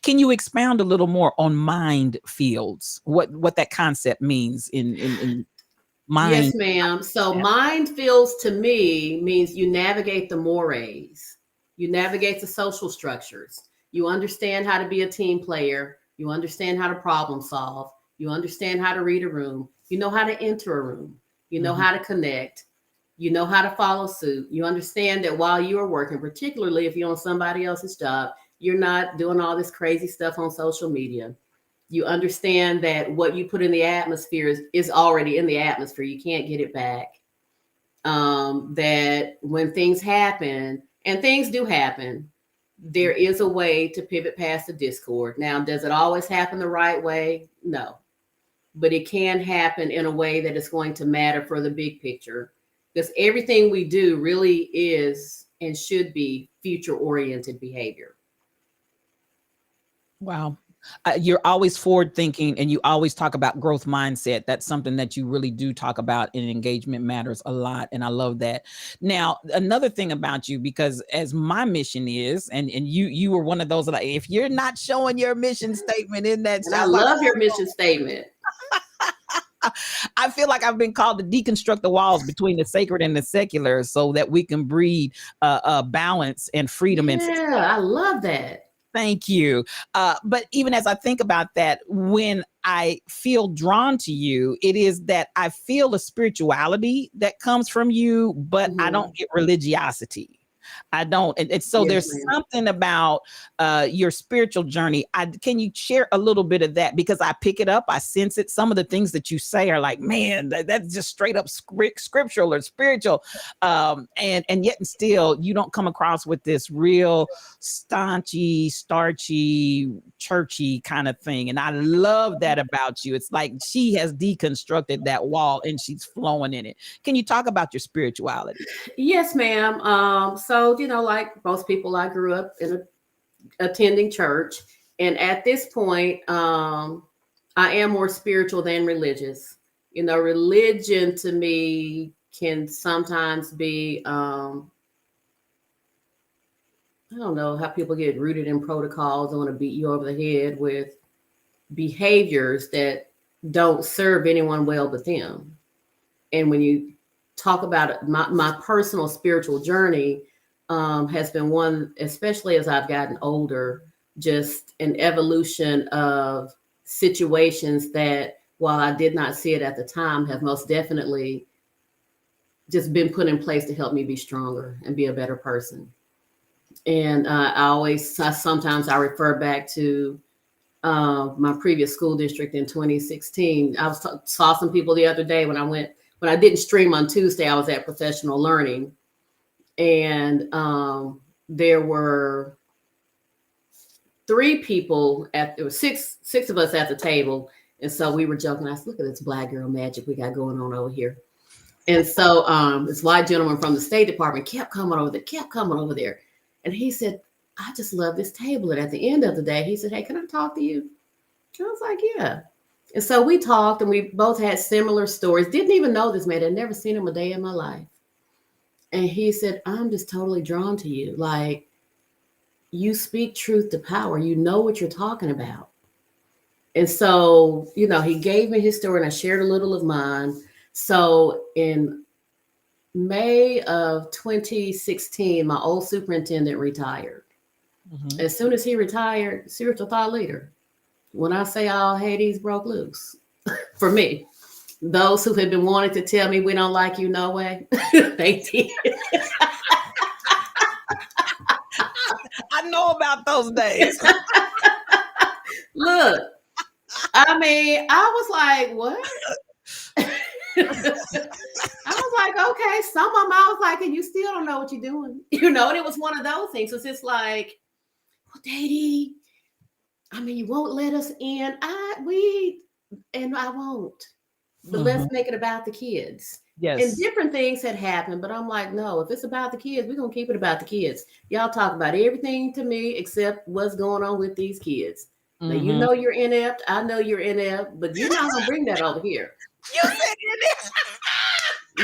you expound a little more on mind fields? What that concept means in mind? Yes, ma'am. So mind fields to me means you navigate the mores, you navigate the social structures, you understand how to be a team player, you understand how to problem solve, you understand how to read a room, you know how to enter a room, you know how to connect, you know how to follow suit, you understand that while you are working, particularly if you're on somebody else's job, you're not doing all this crazy stuff on social media. You understand that what you put in the atmosphere is already in the atmosphere. You can't get it back. That when things happen, and things do happen, there is a way to pivot past the discord. Now, does it always happen the right way? No. But it can happen in a way that is going to matter for the big picture. Because everything we do really is and should be future-oriented behavior. Wow. You're always forward thinking, and you always talk about growth mindset. That's something that you really do talk about in Engagement Matters a lot. And I love that. Now, another thing about you, because as my mission is, and you were one of those that if you're not showing your mission statement in that, and I love your mission statement. I feel like I've been called to deconstruct the walls between the sacred and the secular, so that we can breed balance and freedom. I love that. Thank you. But even as I think about that, when I feel drawn to you, it is that I feel a spirituality that comes from you, but I don't get religiosity. I don't. And so Yes, there's ma'am. something about your spiritual journey. Can you share a little bit of that? Because I pick it up, I sense it. Some of the things that you say are like, man, that's just straight up scriptural or spiritual. And yet and still, you don't come across with this real staunchy, starchy, churchy kind of thing. And I love that about you. It's like she has deconstructed that wall and she's flowing in it. Can you talk about your spirituality? Yes, ma'am. So like most people, I grew up attending church, and at this point, I am more spiritual than religious. Religion to me can sometimes be, I don't know how people get rooted in protocols and want to beat you over the head with behaviors that don't serve anyone well but them. And when you talk about it, my personal spiritual journey has been one, especially as I've gotten older, just an evolution of situations that, while I did not see it at the time, have most definitely just been put in place to help me be stronger and be a better person. And sometimes I refer back to my previous school district in 2016. I saw some people the other day when I didn't stream on Tuesday. I was at professional learning, and there were there were six of us at the table. And so we were joking. I said, look at this black girl magic we got going on over here. And so this white gentleman from the State Department kept coming over there. And he said, I just love this table. And at the end of the day, he said, hey, can I talk to you? And I was like, yeah. And so we talked, and we both had similar stories. Didn't even know this man. I'd never seen him a day in my life. And he said, I'm just totally drawn to you. Like, you speak truth to power. You know what you're talking about. And so, he gave me his story, and I shared a little of mine. So in May of 2016, my old superintendent retired. Mm-hmm. As soon as he retired, spiritual thought leader. When I say all Hades broke loose, for me, those who had been wanting to tell me we don't like you, no way, they did. I know about those days. Look, I mean, I was like, what? I was like, okay, some of them I was like, and you still don't know what you're doing. And it was one of those things. It's just like, well, Datie, I mean, you won't let us in. I won't. But let's make it about the kids. Yes. And different things had happened, but I'm like, no, if it's about the kids, we're going to keep it about the kids. Y'all talk about everything to me except what's going on with these kids. Now, you know you're inept. I know you're inept, but you're not going to bring that over here. You said inept.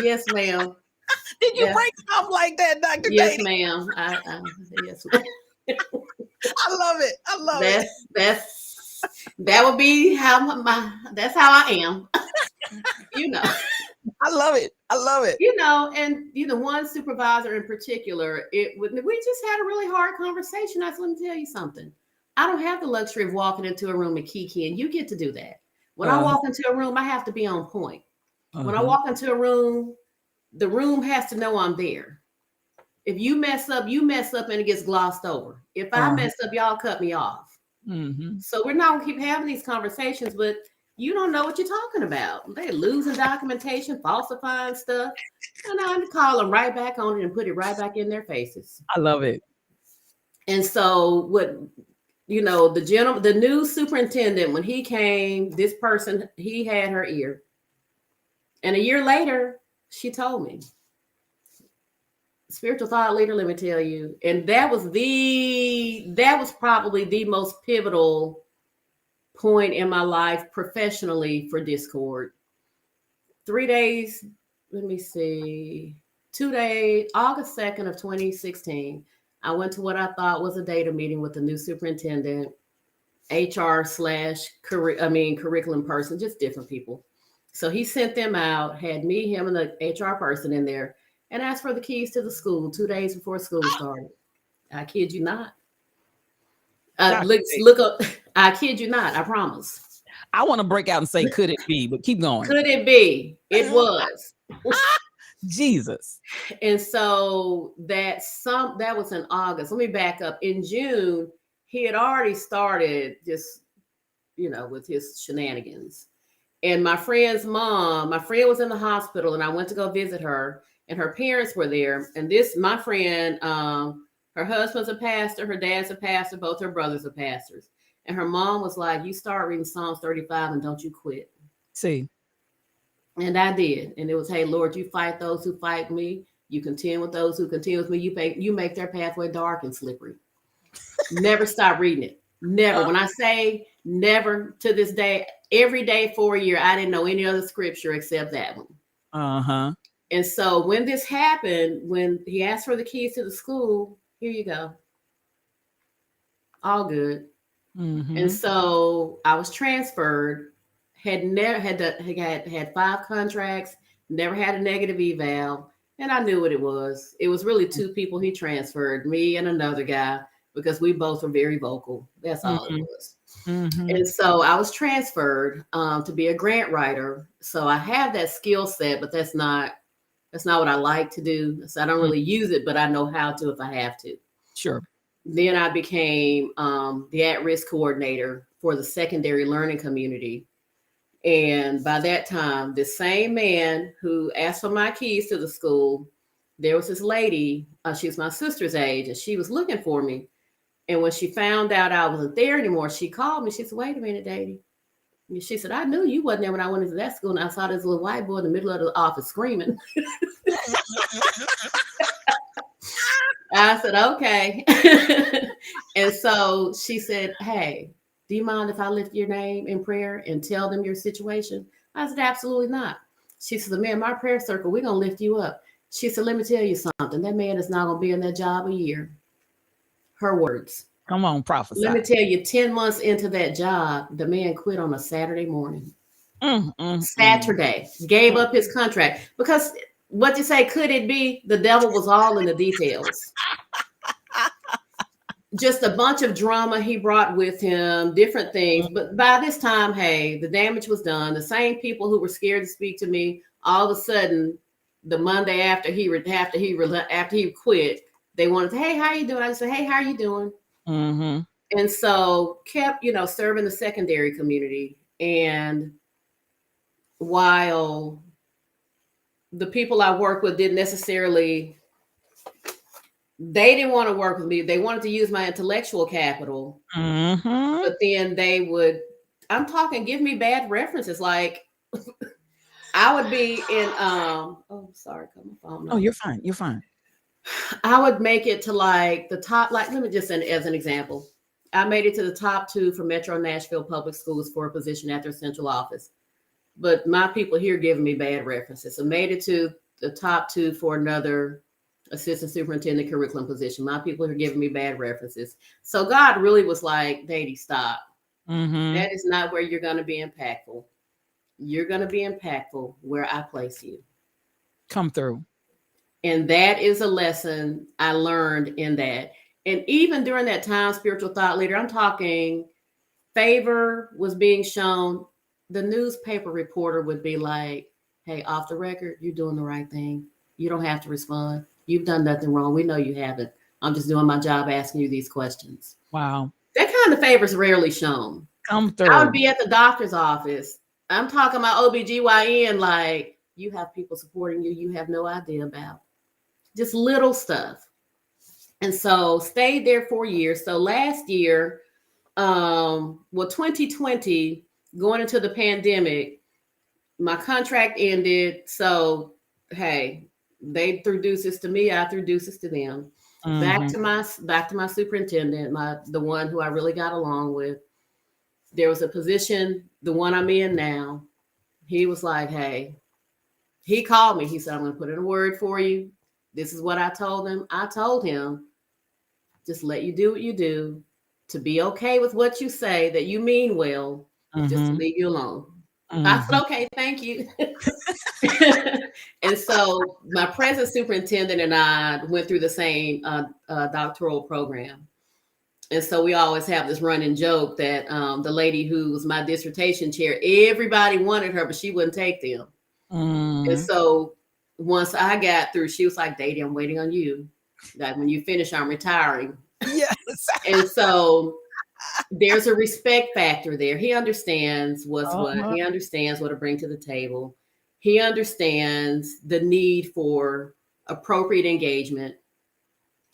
Yes, ma'am. Did you break it off like that, Dr. Yes, Datie? ma'am. Yes, ma'am. I love it. I love it. That would be that's how I am. I love it. I love it. And one supervisor in particular, we just had a really hard conversation. I said, let me tell you something. I don't have the luxury of walking into a room and kiki, and you get to do that. When I walk into a room, I have to be on point. When I walk into a room, the room has to know I'm there. If you mess up and it gets glossed over. If I mess up, y'all cut me off. Mm-hmm. So we're not going to keep having these conversations, but you don't know what you're talking about. They're losing documentation, falsifying stuff. And I call them right back on it and put it right back in their faces. I love it. And so the new superintendent, when he came, this person, he had her ear. And a year later, she told me, spiritual thought leader, let me tell you. And that was probably the most pivotal point in my life professionally for Discord. 3 days, let me see, 2 days, August 2nd of 2016, I went to what I thought was a data meeting with the new superintendent, HR/curriculum person, just different people. So he sent them out, had me, him, and the HR person in there, and asked for the keys to the school 2 days before school started. I kid you not. Look up. I kid you not. I promise. I want to break out and say, could it be? But keep going. Could it be? It was. Jesus. And so that was in August. Let me back up. In June, he had already started just, with his shenanigans. And my friend's mom, my friend was in the hospital, and I went to go visit her, and her parents were there. And my friend, her husband's a pastor, her dad's a pastor, both her brothers are pastors. And her mom was like, you start reading Psalms 35 and don't you quit. See. And I did. And it was, hey, Lord, you fight those who fight me. You contend with those who contend with me. You make their pathway dark and slippery. Never stop reading it. Never. When I say never, to this day, every day for a year, I didn't know any other scripture except that one. Uh-huh. And so when this happened, when he asked for the keys to the school, here you go. All good. Mm-hmm. And so I was transferred, had 5 contracts, never had a negative eval, and I knew what it was. It was really 2 people he transferred, me and another guy, because we both were very vocal. That's all it was. Mm-hmm. And so I was transferred to be a grant writer. So I have that skill set, but that's not what I like to do. So I don't really use it, but I know how to if I have to. Sure. Then I became the at-risk coordinator for the secondary learning community. And by that time, the same man who asked for my keys to the school, there was this lady, she was my sister's age, and she was looking for me. And when she found out I wasn't there anymore, she called me. She said, wait a minute, Datie. And she said, I knew you wasn't there when I went into that school, and I saw this little white boy in the middle of the office screaming. I said, okay. And so she said, hey, do you mind if I lift your name in prayer and tell them your situation? I said, absolutely not. She said, man, my prayer circle, we're going to lift you up. She said, let me tell you something. That man is not going to be in that job a year. Her words. Come on, prophesy. Let me tell you, 10 months into that job, the man quit on a Saturday morning. Saturday. Gave up his contract. Because what you say, could it be? The devil was all in the details. Just a bunch of drama he brought with him, different things. But by this time, hey, the damage was done. The same people who were scared to speak to me, all of a sudden, the Monday after he quit, they wanted to, hey, how you doing? I said, hey, how you doing? Mm-hmm. And so kept, serving the secondary community. And while the people I work with didn't necessarily, they didn't want to work with me. They wanted to use my intellectual capital. Mm-hmm. But then they would, I'm talking, give me bad references. Like I would be in, sorry, come on. Oh, you're fine. You're fine. I would make it to like the top, like, let me just send as an example. I made it to the top 2 for Metro Nashville Public Schools for a position at their central office. But my people here giving me bad references. So made it to the top 2 for another assistant superintendent curriculum position. My people are giving me bad references. So God really was like, Datie, stop. Mm-hmm. That is not where you're going to be impactful. You're going to be impactful where I place you. Come through. And that is a lesson I learned in that. And even during that time, spiritual thought leader, I'm talking favor was being shown. The newspaper reporter would be like, hey, off the record, you're doing the right thing. You don't have to respond. You've done nothing wrong. We know you haven't. I'm just doing my job asking you these questions. Wow. That kind of favor is rarely shown. Come through. I would be at the doctor's office. I'm talking about OBGYN, like, you have people supporting you you have no idea about. Just little stuff. And so stayed there 4 years. So last year, 2020, going into the pandemic, my contract ended. So, hey, they threw deuces to me. I threw deuces to them. Mm-hmm. Back to my superintendent, the one who I really got along with. There was a position, the one I'm in now. He was like, hey, he called me. He said, I'm going to put in a word for you. This is what I told him. I told him, just let you do what you do, to be okay with what you say, that you mean well, just to leave you alone. I said, okay, thank you. And so my present superintendent and I went through the same doctoral program. And so we always have this running joke that the lady who was my dissertation chair, everybody wanted her, but she wouldn't take them. And so once I got through, she was like, Datie, I'm waiting on you. Like when you finish, I'm retiring. Yes. And so there's a respect factor there. He understands what's what. Uh-huh. He understands what to bring to the table. He understands the need for appropriate engagement,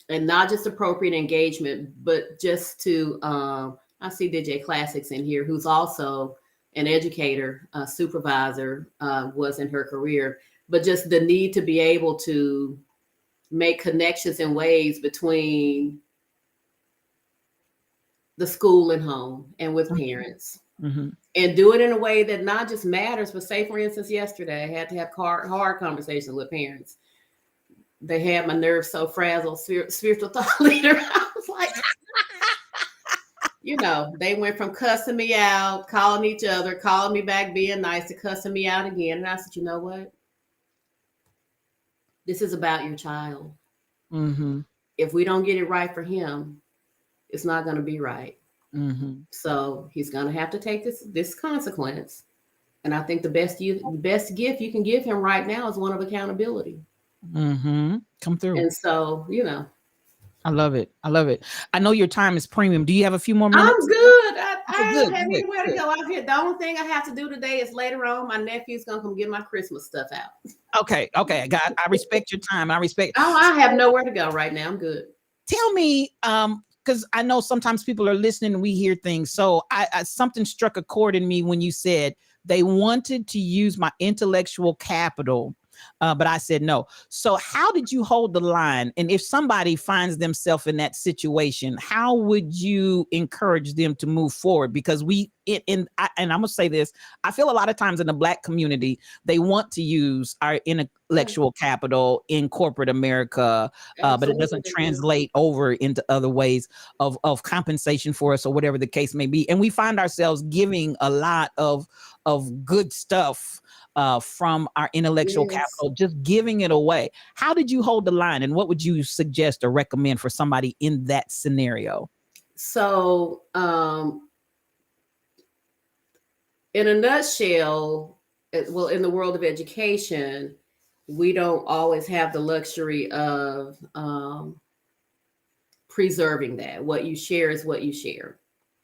and not just appropriate engagement, but just to, I see DJ Classics in here, who's also an educator, supervisor, was in her career, but just the need to be able to make connections and ways between the school and home and with parents. Mm-hmm. And do it in a way that not just matters, but say, for instance, yesterday I had to have hard conversations with parents. They had my nerves so frazzled, spiritual thought leader. I was like, they went from cussing me out, calling each other, calling me back, being nice, to cussing me out again. And I said, you know what? This is about your child. Mm-hmm. If we don't get it right for him, it's not going to be right. Mm-hmm. So he's going to have to take this consequence. And I think the best gift you can give him right now is one of accountability. Mm-hmm. Come through. And so, I love it. I love it. I know your time is premium. Do you have a few more minutes? I'm good. I good, don't have good, anywhere to good. go out here. The only thing I have to do today is later on, my nephew's going to come get my Christmas stuff out. Okay. I respect your time. I have nowhere to go right now. I'm good. Tell me, because I know sometimes people are listening and we hear things. So I something struck a chord in me when you said they wanted to use my intellectual capital, but I said no. So how did you hold the line? And if somebody finds themselves in that situation, how would you encourage them to move forward? Because and I'm gonna say this, I feel a lot of times in the Black community, they want to use our intellectual capital in corporate America, but it doesn't translate over into other ways of compensation for us or whatever the case may be. And we find ourselves giving a lot of good stuff from our intellectual capital, just giving it away. How did you hold the line, and what would you suggest or recommend for somebody in that scenario? So, in a nutshell, in the world of education, we don't always have the luxury of preserving that. What you share is what you share.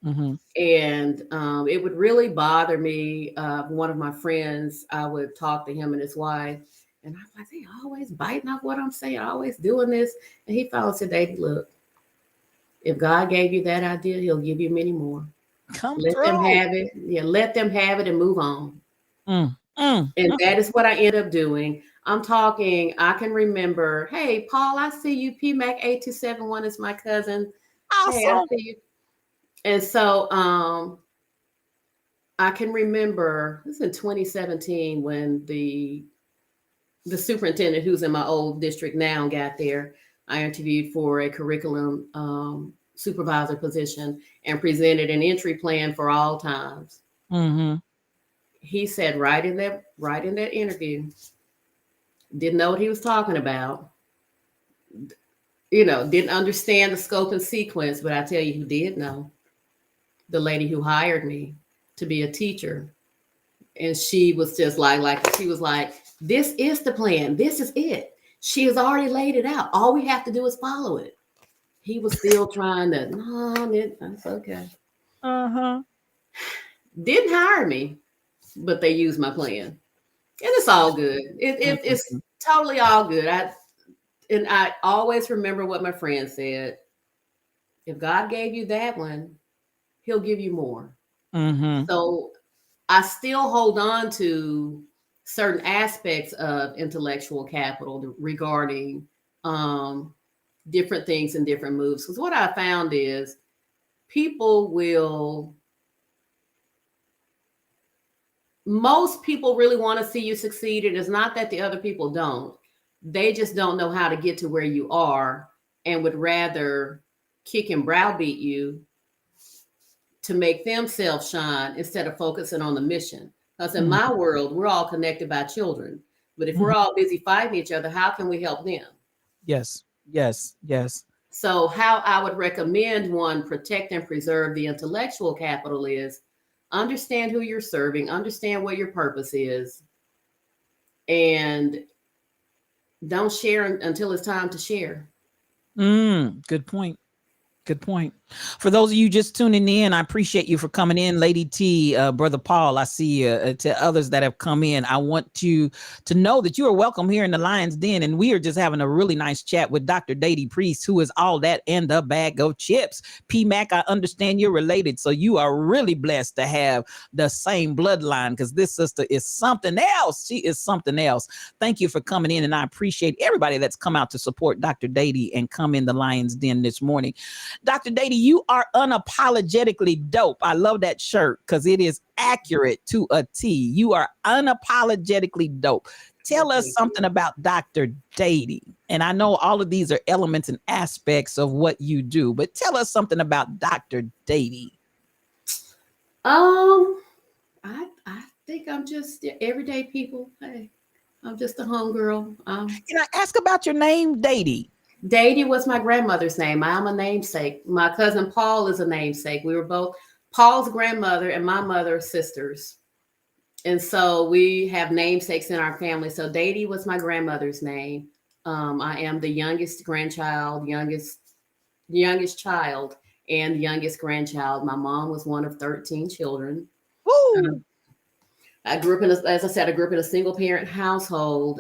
Mm-hmm. And it would really bother me. One of my friends, I would talk to him and his wife, and I'm like, they always biting off what I'm saying, always doing this. And he finally said, Datie, look, if God gave you that idea, he'll give you many more. Let them have it. Yeah, let them have it and move on. And that is what I end up doing. I'm talking, I can remember, hey, Paul, I see you. PMAC 8271 is my cousin. Awesome. Hey, I see you. And so I can remember, this is in 2017 when the superintendent who's in my old district now got there. I interviewed for a curriculum supervisor position and presented an entry plan for all times. Mm-hmm. He said right in that interview, didn't know what he was talking about. Didn't understand the scope and sequence, but I tell you who did know. The lady who hired me to be a teacher. And she was just she was like, this is the plan. This is it. She has already laid it out. All we have to do is follow it. He was still trying to, no, that's okay. Uh-huh. Didn't hire me, but they used my plan. And it's all good. It's totally all good. I always remember what my friend said. If God gave you that one, he'll give you more. Mm-hmm. So I still hold on to certain aspects of intellectual capital regarding different things and different moves. Because what I found is most people really want to see you succeed. It is not that the other people don't. They just don't know how to get to where you are and would rather kick and browbeat you to make themselves shine instead of focusing on the mission. Because in my world, we're all connected by children. But if we're all busy fighting each other, how can we help them? Yes. So how I would recommend one protect and preserve the intellectual capital is understand who you're serving, understand what your purpose is, and don't share until it's time to share. Good point. Good point. For those of you just tuning in, I appreciate you for coming in, Lady T, Brother Paul. I see you. To others that have come in, I want you to know that you are welcome here in the Lion's Den, and we are just having a really nice chat with Dr. Datie Priest, who is all that and a bag of chips. P-Mac, I understand you're related, so you are really blessed to have the same bloodline, because this sister is something else. She is something else. Thank you for coming in, and I appreciate everybody that's come out to support Dr. Datie and come in the Lion's Den this morning. Dr. Datie, you are unapologetically dope. I love that shirt because it is accurate to a T. You are unapologetically dope. Tell us something about Dr. Datie. And I know all of these are elements and aspects of what you do, but tell us something about Dr. Datie. I think I'm just everyday people. Hey, I'm just a homegirl. Can I ask about your name, Datie? Datie was my grandmother's name. I'm a namesake. My cousin Paul is a namesake. We were both Paul's grandmother and my mother sisters. And so we have namesakes in our family. So Datie was my grandmother's name. I am the youngest grandchild, youngest child, and youngest grandchild. My mom was one of 13 children. I grew up as I said, I grew up in a single parent household.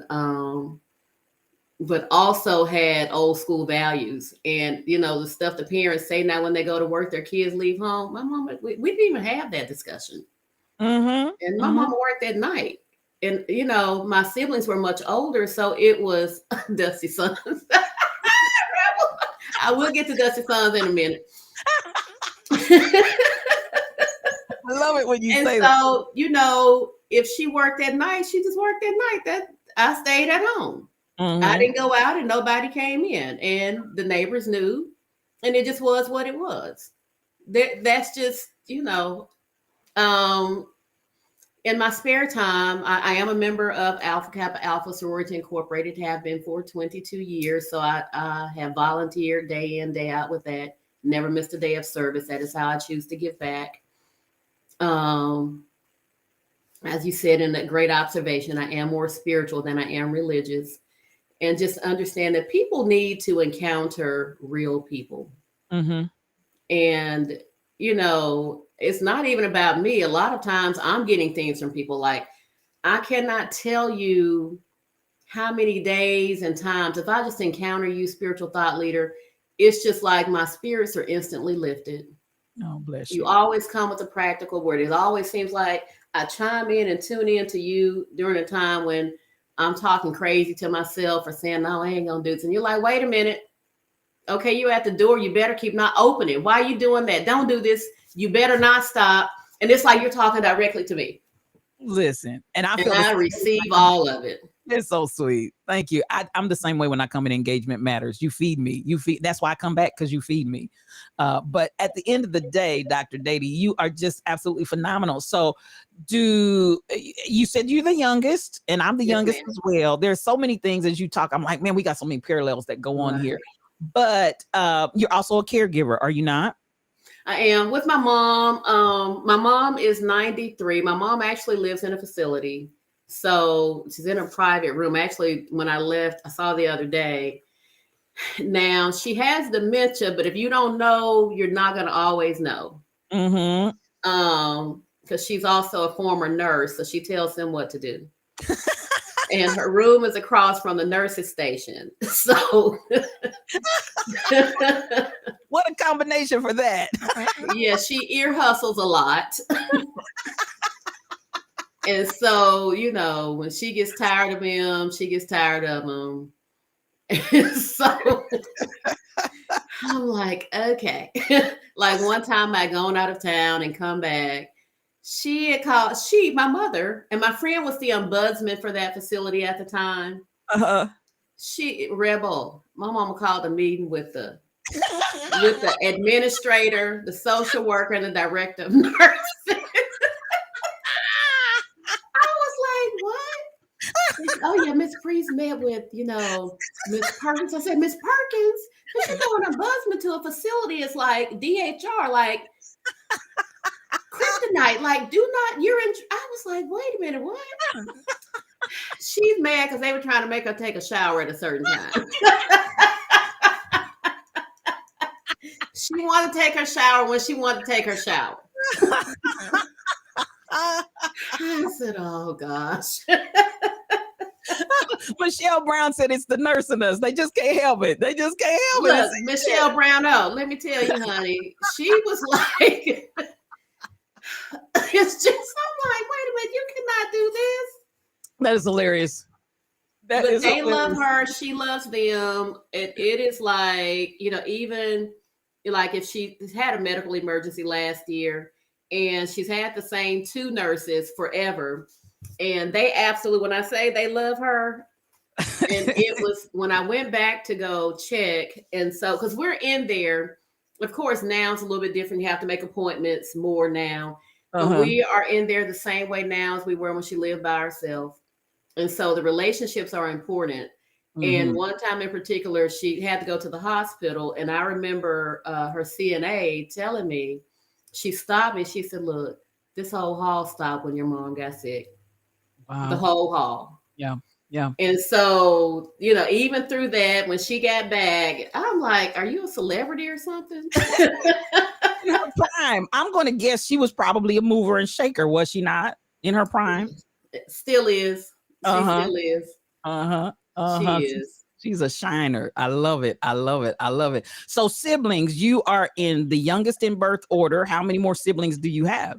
But also had old school values. And, you know, the stuff the parents say now when they go to work, their kids leave home. My mom, we didn't even have that discussion. And my mama worked at night. And, you know, my siblings were much older. So it was Dusty Sons. I will get to Dusty Sons in a minute. I love it when you say that. So, you know, if she worked at night, she just worked at night. That I stayed at home. I didn't go out and nobody came in, and the neighbors knew, and it just was what it was. That's just, you know, in my spare time, I am a member of Alpha Kappa Alpha Sorority Incorporated, have been for 22 years. So I have volunteered day in, day out with that. Never missed a day of service. That is how I choose to give back. As you said in that great observation, I am more spiritual than I am religious. And just understand that people need to encounter real people. And, you know, it's not even about me. A lot of times I'm getting things from people like, I cannot tell you how many days and times, if I just encounter you, spiritual thought leader, it's just like my spirits are instantly lifted. Oh, bless you. You always come with a practical word. It always seems like I chime in and tune in to you during a time when I'm talking crazy to myself or saying, no, I ain't gonna do this. And you're like, wait a minute. Okay, you're at the door. You better keep not opening. Why are you doing that? Don't do this. You better not stop. And it's like you're talking directly to me. Listen, and I receive all of it. It's so sweet. Thank you. I'm the same way when I come in Engagement Matters. You feed me. That's why I come back, because you feed me. But at the end of the day, Dr. Datie, you are just absolutely phenomenal. So you said you're the youngest, and I'm the youngest as well. There's so many things as you talk. I'm like, man, we got so many parallels that go on here. But you're also a caregiver, are you not? I am with my mom. My mom is 93. My mom actually lives in a facility. So she's in a private room. Actually, when I left, I saw the other day. Now she has dementia, but if you don't know, you're not going to always know. Because she's also a former nurse, so she tells them what to do. And her room is across from the nurse's station. So what a combination for that. Yeah, she ear hustles a lot. And so, you know, when she gets tired of him, she gets tired of him. And so I'm like, okay. Like one time I gone out of town and come back. She had called, my mother, and my friend was the ombudsman for that facility at the time. Rebel. My mama called a meeting with the administrator, the social worker, and the director of nursing. Oh yeah, Miss Priest met with, you know, Miss Perkins. I said, Miss Perkins, she's going ombudsman to a facility. It's like DHR, like kryptonite. Like, do not. I was like, wait a minute, what? She's mad because they were trying to make her take a shower at a certain time. She wanted to take her shower when she wanted to take her shower. I said, oh gosh. Michelle Brown said it's the nurse in us. They just can't help it. They just can't help Look, it. Michelle Brown, let me tell you, honey, she was like, it's just, I'm like, wait a minute, you cannot do this. That is hilarious. But they love her. She loves them. It is like, even like if she had a medical emergency last year and she's had the same 2 nurses forever. And they absolutely, when I say they love her, and it was when I went back to go check. And so, because we're in there, of course, now it's a little bit different. You have to make appointments more now. But we are in there the same way now as we were when she lived by herself. And so the relationships are important. And one time in particular, she had to go to the hospital. And I remember her CNA telling me, she stopped me. She said, look, this whole hall stopped when your mom got sick. Wow. The whole hall. Yeah. Yeah. And so, even through that, when she got back, I'm like, are you a celebrity or something? In her prime, I'm going to guess she was probably a mover and shaker, was she not? In her prime? Still is. She still is. She is. She's a shiner. I love it. I love it. I love it. So siblings, you are in the youngest in birth order. How many more siblings do you have?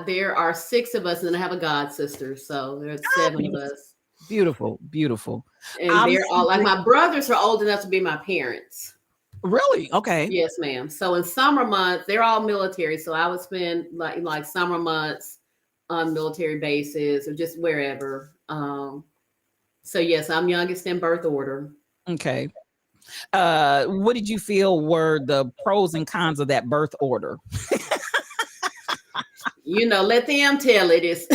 There are 6 of us, and I have a god sister. So there's 7 of us. Beautiful. Beautiful. And they're all like, my brothers are old enough to be my parents. Really? Okay. Yes, ma'am. So in summer months, they're all military. So I would spend like summer months on military bases or just wherever. So yes, I'm youngest in birth order. Okay. What did you feel were the pros and cons of that birth order? Let them tell it. Is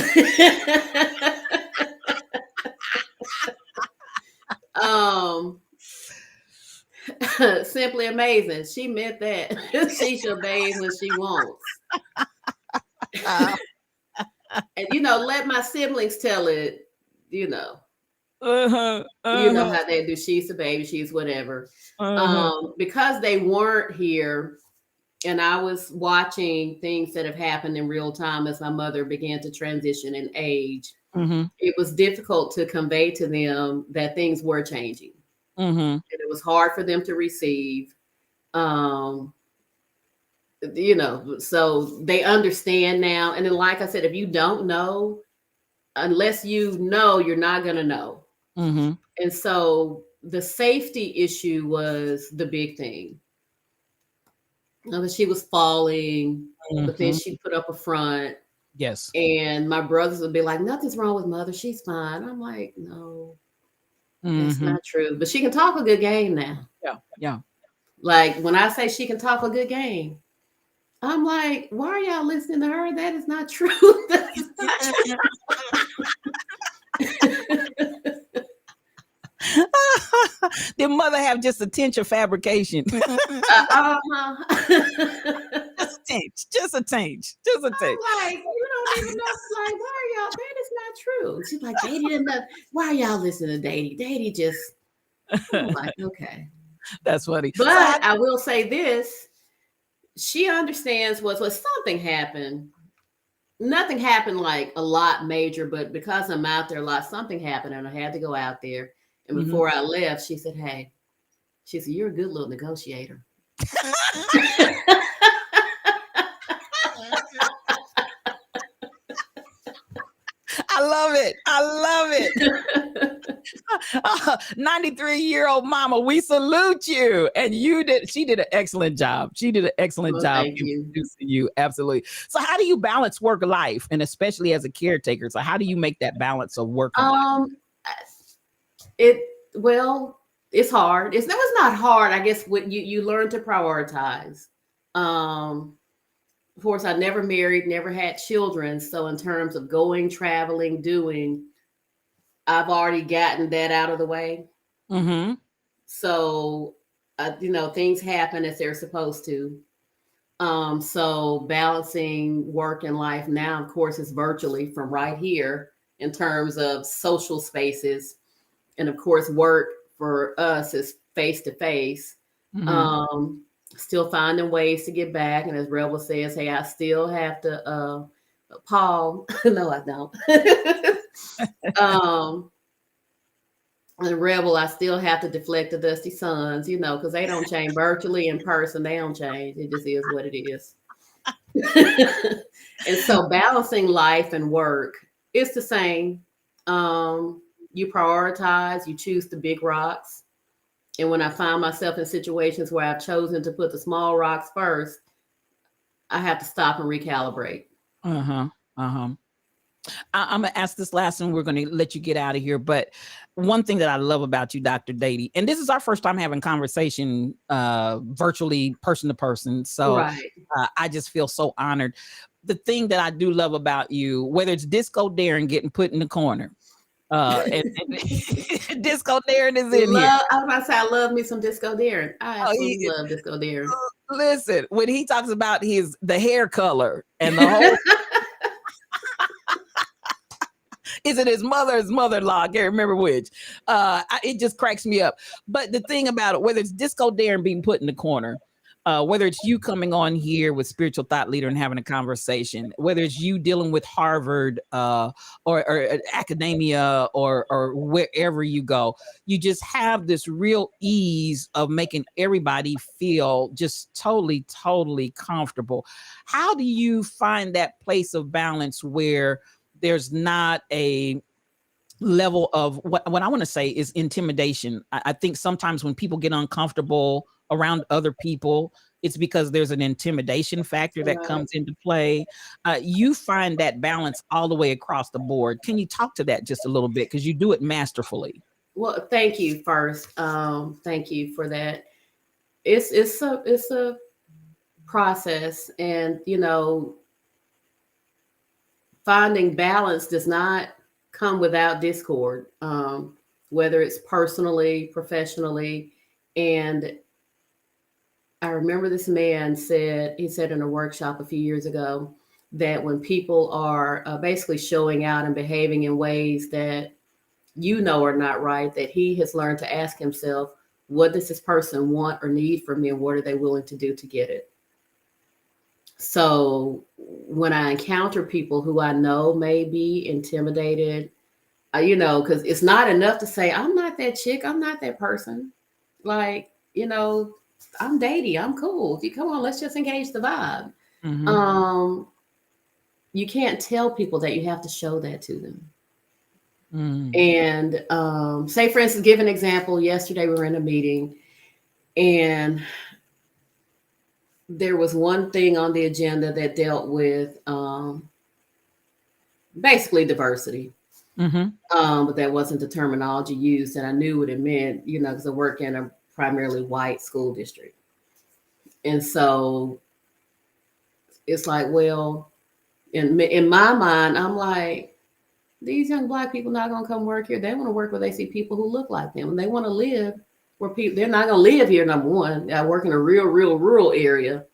simply amazing. She meant that. She shall bathe when she wants. And let my siblings tell it, you know how they do. She's a baby, she's whatever. Because they weren't here and I was watching things that have happened in real time as my mother began to transition in age, it was difficult to convey to them that things were changing. And it was hard for them to receive. So they understand now. And then, like I said, if you don't know, unless you know, you're not going to know. And so the safety issue was the big thing. She was falling, but then she put up a front. Yes. And my brothers would be like, nothing's wrong with mother. She's fine. I'm like, no, that's not true. But she can talk a good game now. Yeah. Yeah. Like when I say she can talk a good game, I'm like, why are y'all listening to her? That is not true. That is not true. Did mother have just a tinge of fabrication? Just a tinge. Just a tinge. Just a tinge. I'm like, you don't even know. Like, why are y'all? That is not true. She's like, Datie didn't know. Why are y'all listening to Datie? Datie just. I'm like, okay. That's funny. But I will say this. She understands when something happened. Nothing happened like a lot major, but because I'm out there a lot, something happened and I had to go out there. And before I left, she said, hey, you're a good little negotiator. I love it. I love it. 93-year-old mama, we salute you. And she did an excellent job. She did an excellent job introducing you. Absolutely. So how do you balance work life, and especially as a caretaker? So how do you make that balance of work and life? It's hard. It's not hard. I guess what you learn to prioritize. Of course, I never married, never had children. So in terms of going, traveling, doing, I've already gotten that out of the way. So, things happen as they're supposed to. So balancing work and life now, of course, is virtually from right here in terms of social spaces. And of course, work for us is face to face. Still finding ways to get back. And as Rebel says, hey, I still have to, Paul, no, I don't. And Rebel, I still have to deflect the dusty suns, because they don't change virtually in person. They don't change. It just is what it is. And so balancing life and work is the same. You prioritize, you choose the big rocks. And when I find myself in situations where I've chosen to put the small rocks first, I have to stop and recalibrate. I'm going to ask this last one. We're going to let you get out of here. But one thing that I love about you, Dr. Datie, and this is our first time having conversation virtually, person to person. So right. I just feel so honored. The thing that I do love about you, whether it's Disco Darren getting put in the corner, and Disco Darren is in here. I was about to say, I love me some Disco Darren. I absolutely love Disco Darren. Listen, when he talks about the hair color and the whole is it his mother or his mother-in-law? I can't remember which. It just cracks me up. But the thing about it, whether it's Disco Darren being put in the corner, whether it's you coming on here with Spiritual Thought Leader and having a conversation, whether it's you dealing with Harvard or academia or wherever you go, you just have this real ease of making everybody feel just totally, totally comfortable. How do you find that place of balance where there's not a level of what I want to say is intimidation? I think sometimes when people get uncomfortable around other people, it's because there's an intimidation factor that comes into play. You find that balance all the way across the board. Can you talk to that just a little bit? Because you do it masterfully. Well, thank you first. Thank you for that. It's a process, and finding balance does not come without discord, whether it's personally, professionally. And I remember this man said in a workshop a few years ago that when people are basically showing out and behaving in ways that are not right, that he has learned to ask himself, what does this person want or need from me, and what are they willing to do to get it? So when I encounter people who I know may be intimidated, because it's not enough to say, I'm not that chick, I'm not that person. Like, I'm Datie, I'm cool. Come on, let's just engage the vibe. Mm-hmm. You can't tell people that, you have to show that to them. And say, for instance, give an example. Yesterday we were in a meeting and there was one thing on the agenda that dealt with basically diversity. But that wasn't the terminology used, and I knew what it meant, because I work in a primarily white school district. And so it's like, well, in my mind, I'm like, these young Black people not going to come work here. They want to work where they see people who look like them, and they want to live where people, they're not going to live here. Number one, I work in a real rural area.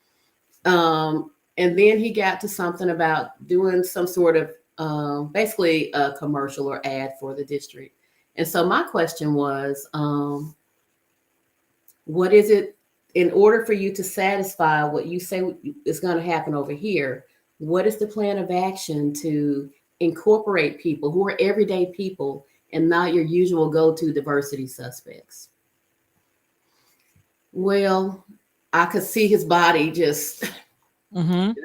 And then he got to something about doing some sort of basically a commercial or ad for the district. And so my question was, what is it, in order for you to satisfy what you say is going to happen over here, what is the plan of action to incorporate people who are everyday people and not your usual go-to diversity suspects? Well, I could see his body just, and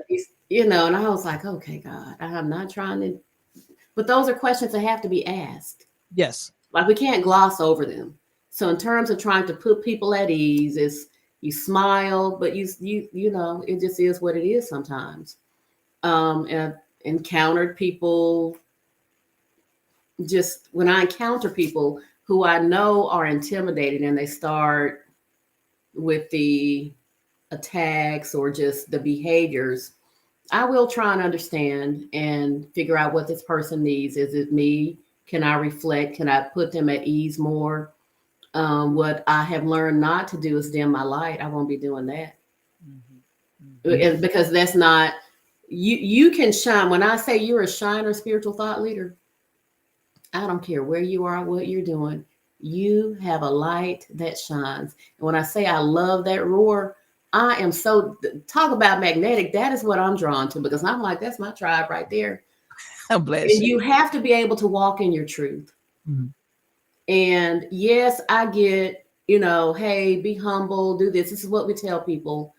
I was like, okay, God, I'm not trying to, but those are questions that have to be asked. Yes. Like, we can't gloss over them. So in terms of trying to put people at ease, is you smile, but you it just is what it is sometimes. And I've encountered people, just when I encounter people who I know are intimidated and they start with the attacks or just the behaviors, I will try and understand and figure out what this person needs. Is it me? Can I reflect? Can I put them at ease more? What I have learned not to do is dim my light. I won't be doing that. And because that's not, you can shine. When I say you're a shiner spiritual thought leader, I don't care where you are, what you're doing. You have a light that shines. And when I say I love that roar, I am so talk about magnetic. That is what I'm drawn to because I'm like, that's my tribe right there. Bless And you. you have to be able to walk in your truth. Mhm. And yes, I get, hey, be humble, do this. This is what we tell people.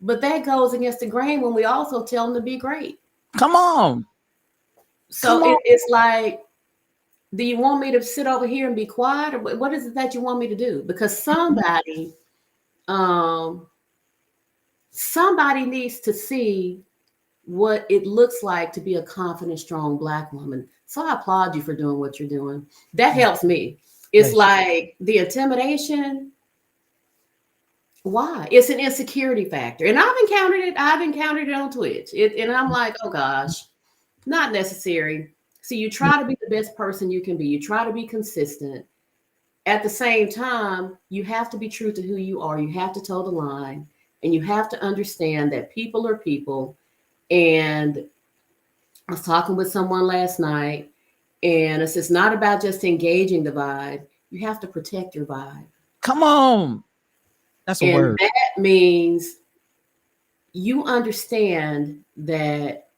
But that goes against the grain when we also tell them to be great. Come on. So Come on. it's like, do you want me to sit over here and be quiet? Or what is it that you want me to do? Because um, somebody needs to see what it looks like to be a confident, strong Black woman. So I applaud you for doing what you're doing. That helps me. It's Bless you. like the intimidation. Why? It's an insecurity factor. And I've encountered it. I've encountered it on Twitch. And I'm like, oh gosh, not necessary. So you try to be the best person you can be. You try to be consistent. At the same time, you have to be true to who you are. You have to toe the line. And you have to understand that people are people. And I was talking with someone last night, and it's not about just engaging the vibe. You have to protect your vibe. Come on. That's a And word. that means you understand that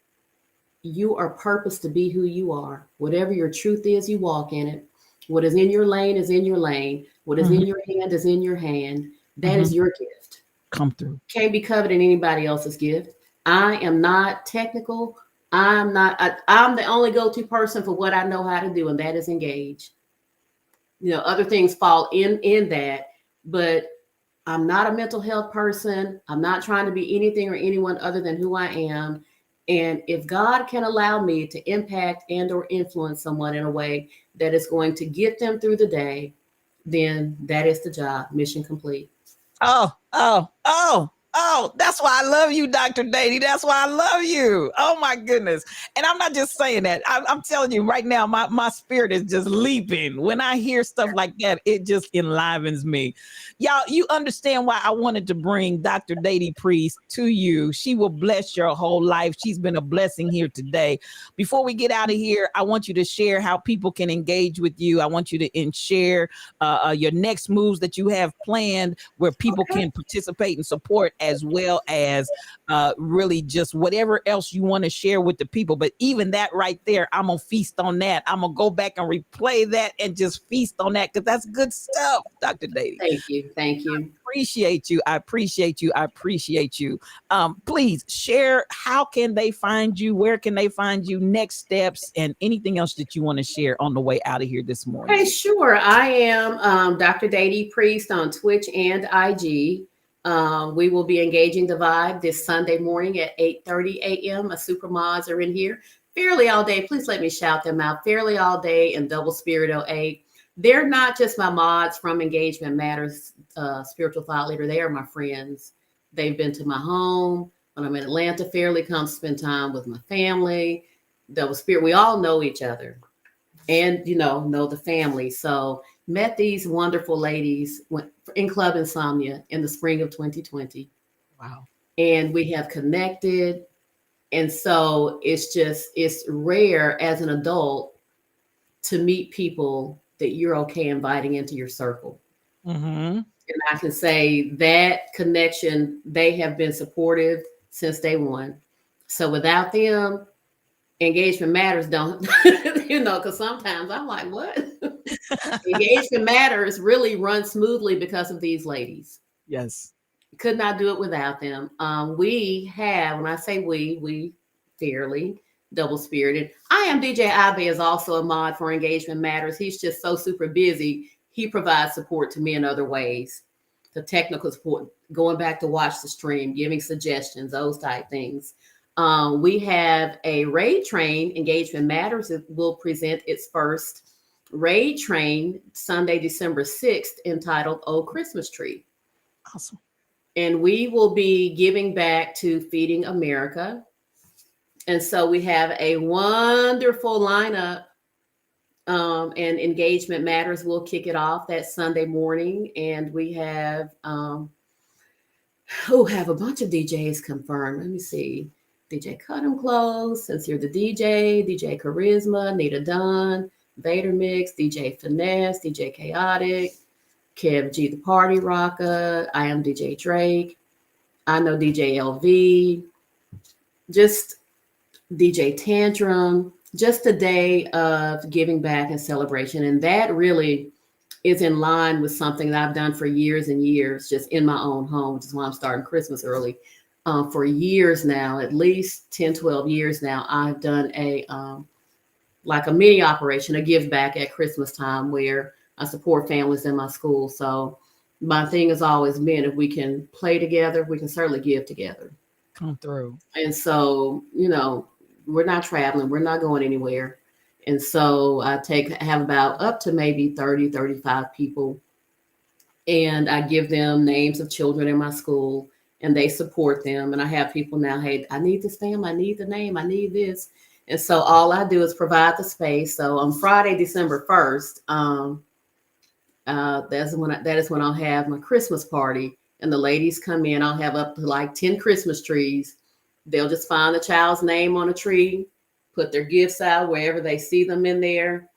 you are purposed to be who you are. Whatever your truth is, you walk in it. What is in your lane is in your lane. What is in your hand is in your hand. That is your gift. Come through. Can't be covered in anybody else's gift. I am not technical. I'm the only go-to person for what I know how to do, and that is engage. Other things fall in that, but I'm not a mental health person. I'm not trying to be anything or anyone other than who I am. And if God can allow me to impact and or influence someone in a way that is going to get them through the day, then that is the job. Mission complete. Oh, that's why I love you, Dr. Datie. That's why I love you. Oh my goodness. And I'm not just saying that. I'm telling you right now, my spirit is just leaping. When I hear stuff like that, it just enlivens me. Y'all, you understand why I wanted to bring Dr. Datie Priest to you. She will bless your whole life. She's been a blessing here today. Before we get out of here, I want you to share how people can engage with you. I want you to share your next moves that you have planned where people can participate and support, as well as really just whatever else you want to share with the people. But even that right there, I'm going to feast on that. I'm going to go back and replay that and just feast on that because that's good stuff, Dr. Datie. Thank you. Thank you. Appreciate you. I appreciate you. I appreciate you. Please share. How can they find you? Where can they find you? Next steps and anything else that you want to share on the way out of here this morning. Hey, sure. I am Dr. Datie Priest on Twitch and IG. We will be engaging the vibe this Sunday morning at 8:30 a.m. My super mods are in here. Fairly All Day. Please let me shout them out. Fairly All Day and Double Spirit 08. They're not just my mods from Engagement Matters, Spiritual Thought Leader. They are my friends. They've been to my home. When I'm in Atlanta, Fairly come spend time with my family. Double Spirit, we all know each other and, know the family. So met these wonderful ladies in Club Insomnia in the spring of 2020. Wow. And we have connected. And so it's rare as an adult to meet people that you're okay inviting into your circle. And I can say that connection, they have been supportive since day one. So without them, Engagement Matters don't, because sometimes I'm like, what? Engagement Matters really runs smoothly because of these ladies. Yes. Could not do it without them. We have, when I say we Fairly, Double Spirited. I am DJ Abe is also a mod for Engagement Matters. He's just so super busy. He provides support to me in other ways. The technical support, going back to watch the stream, giving suggestions, those type things. We have a raid train. Engagement Matters will present its first raid train Sunday, December 6th, entitled Oh Christmas Tree. Awesome. And we will be giving back to Feeding America. And so we have a wonderful lineup, and Engagement Matters will kick it off that Sunday morning. And we have a bunch of DJs confirmed. Let me see. DJ Cut 'em Close, Since You're the DJ Charisma, Nita Dunn, Vader Mix, DJ Finesse, DJ Chaotic, Kev G the Party Rocker. I am DJ Drake. I know DJ LV. Just DJ Tantrum. Just a day of giving back and celebration. And that really is in line with something that I've done for years and years, just in my own home, which is why I'm starting Christmas early. For years now, at least 10, 12 years now, I've done a like a mini operation, a give back at Christmas time where I support families in my school. So my thing has always been, if we can play together, we can certainly give together. Come through. And so, we're not traveling, we're not going anywhere. And so I have about up to maybe 30, 35 people. And I give them names of children in my school and they support them. And I have people now, hey, I need this family, I need the name, I need this. And so all I do is provide the space. So on Friday, December 1st, that is when I'll have my Christmas party. And the ladies come in. I'll have up to like 10 Christmas trees. They'll just find the child's name on a tree, put their gifts out wherever they see them in there.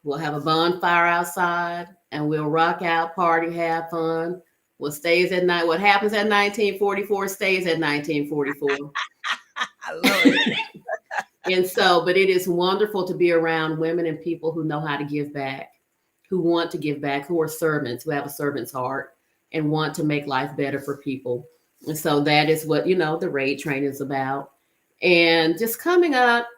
We'll have a bonfire outside and we'll rock out, party, have fun. What stays at night, what happens at 1944 stays at 1944. I love it. And so, but it is wonderful to be around women and people who know how to give back, who want to give back, who are servants, who have a servant's heart and want to make life better for people. And so that is what, the raid train is about. And just coming up,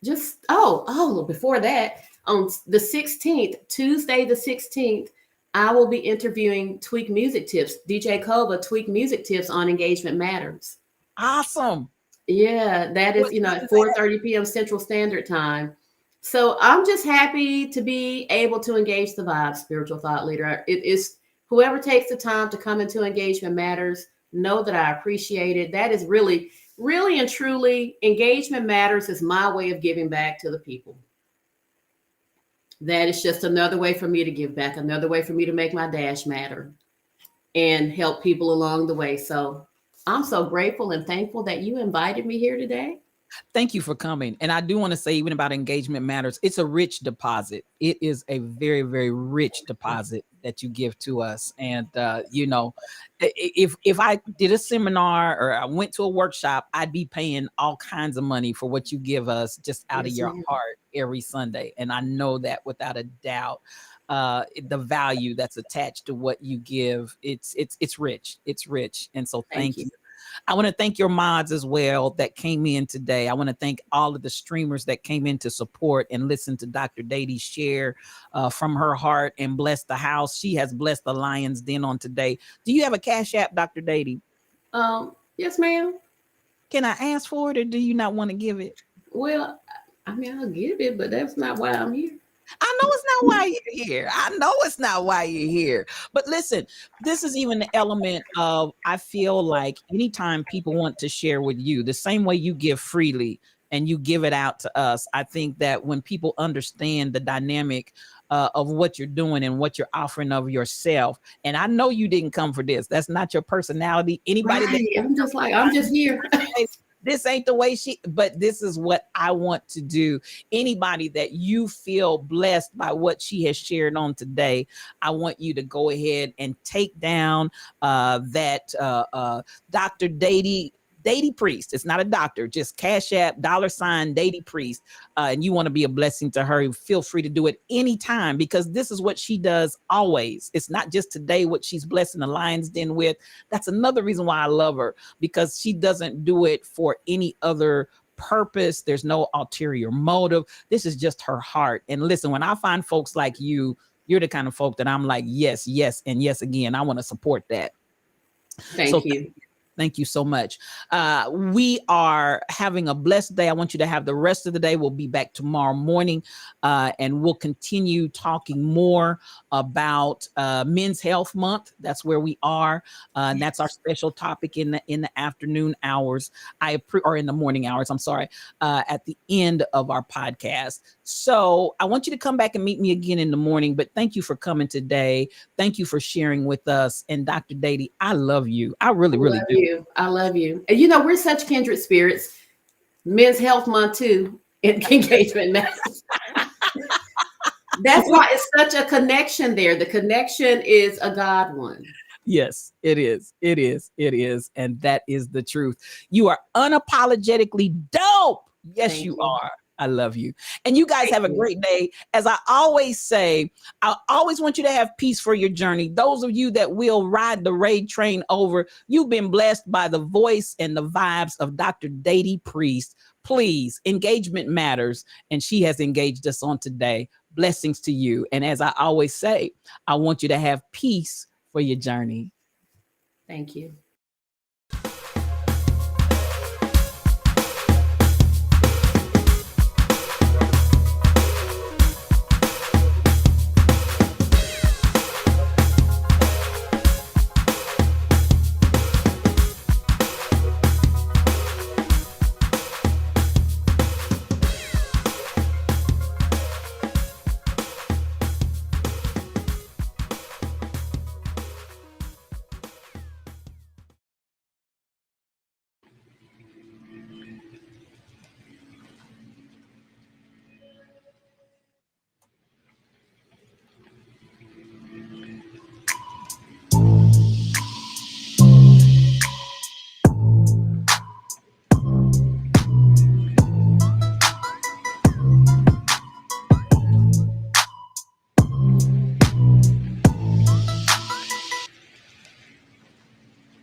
before that, on the 16th, Tuesday, the 16th, I will be interviewing Tweak Music Tips, DJ Kova, Tweak Music Tips on Engagement Matters. Awesome. Yeah, that is, at 4:30 p.m. Central Standard Time. So I'm just happy to be able to engage the vibe, spiritual thought leader. It is whoever takes the time to come into Engagement Matters, know that I appreciate it. That is really, really and truly, Engagement Matters is my way of giving back to the people. That is just another way for me to give back, another way for me to make my dash matter and help people along the way. So I'm so grateful and thankful that you invited me here today. Thank you for coming. And I do want to say, even about Engagement Matters, it's a rich deposit. It is a very, very rich deposit that you give to us. And, if I did a seminar or I went to a workshop, I'd be paying all kinds of money for what you give us just out of your heart every Sunday. And I know that without a doubt. The value that's attached to what you give, it's rich. It's rich. And so thank you. I want to thank your mods as well that came in today. I want to thank all of the streamers that came in to support and listen to Dr. Datie share from her heart and bless the house. She has blessed the Lion's Den on today. Do you have a Cash App, Dr. Datie? Yes, ma'am. Can I ask for it or do you not want to give it? Well, I'll give it, but that's not why I'm here. I know it's not why you're here. I know it's not why you're here. But listen, this is even the element of, I feel like anytime people want to share with you, the same way you give freely and you give it out to us, I think that when people understand the dynamic of what you're doing and what you're offering of yourself, and I know you didn't come for this. That's not your personality. Anybody right. I'm just here. This ain't the way but this is what I want to do. Anybody that you feel blessed by what she has shared on today, I want you to go ahead and take down that Dr. Datie Priest. It's not a doctor, just Cash App, $ Datie Priest. And you want to be a blessing to her. Feel free to do it anytime because this is what she does always. It's not just today what she's blessing the Lion's Den with. That's another reason why I love her, because she doesn't do it for any other purpose. There's no ulterior motive. This is just her heart. And listen, when I find folks like you, you're the kind of folk that I'm like, yes, yes, and yes again. I want to support that. Thank you. Thank you so much. We are having a blessed day. I want you to have the rest of the day. We'll be back tomorrow morning and we'll continue talking more about Men's Health Month. That's where we are. And that's our special topic in the afternoon hours, or in the morning hours, I'm sorry, at the end of our podcast. So I want you to come back and meet me again in the morning, but thank you for coming today. Thank you for sharing with us. And Dr. Datie, I love you. I really, really do. I love you. And we're such kindred spirits. Men's Health Month too. Engagement Matters. That's why it's such a connection there. The connection is a God one. Yes, it is. It is. It is. And that is the truth. You are unapologetically dope. Yes, Thank you you. are. I love you. And you guys Thank have a you. great day. As I always say, I always want you to have peace for your journey. Those of you that will ride the raid train over, you've been blessed by the voice and the vibes of Dr. Datie Priest. Please, engagement matters. And she has engaged us on today. Blessings to you. And as I always say, I want you to have peace for your journey. Thank you.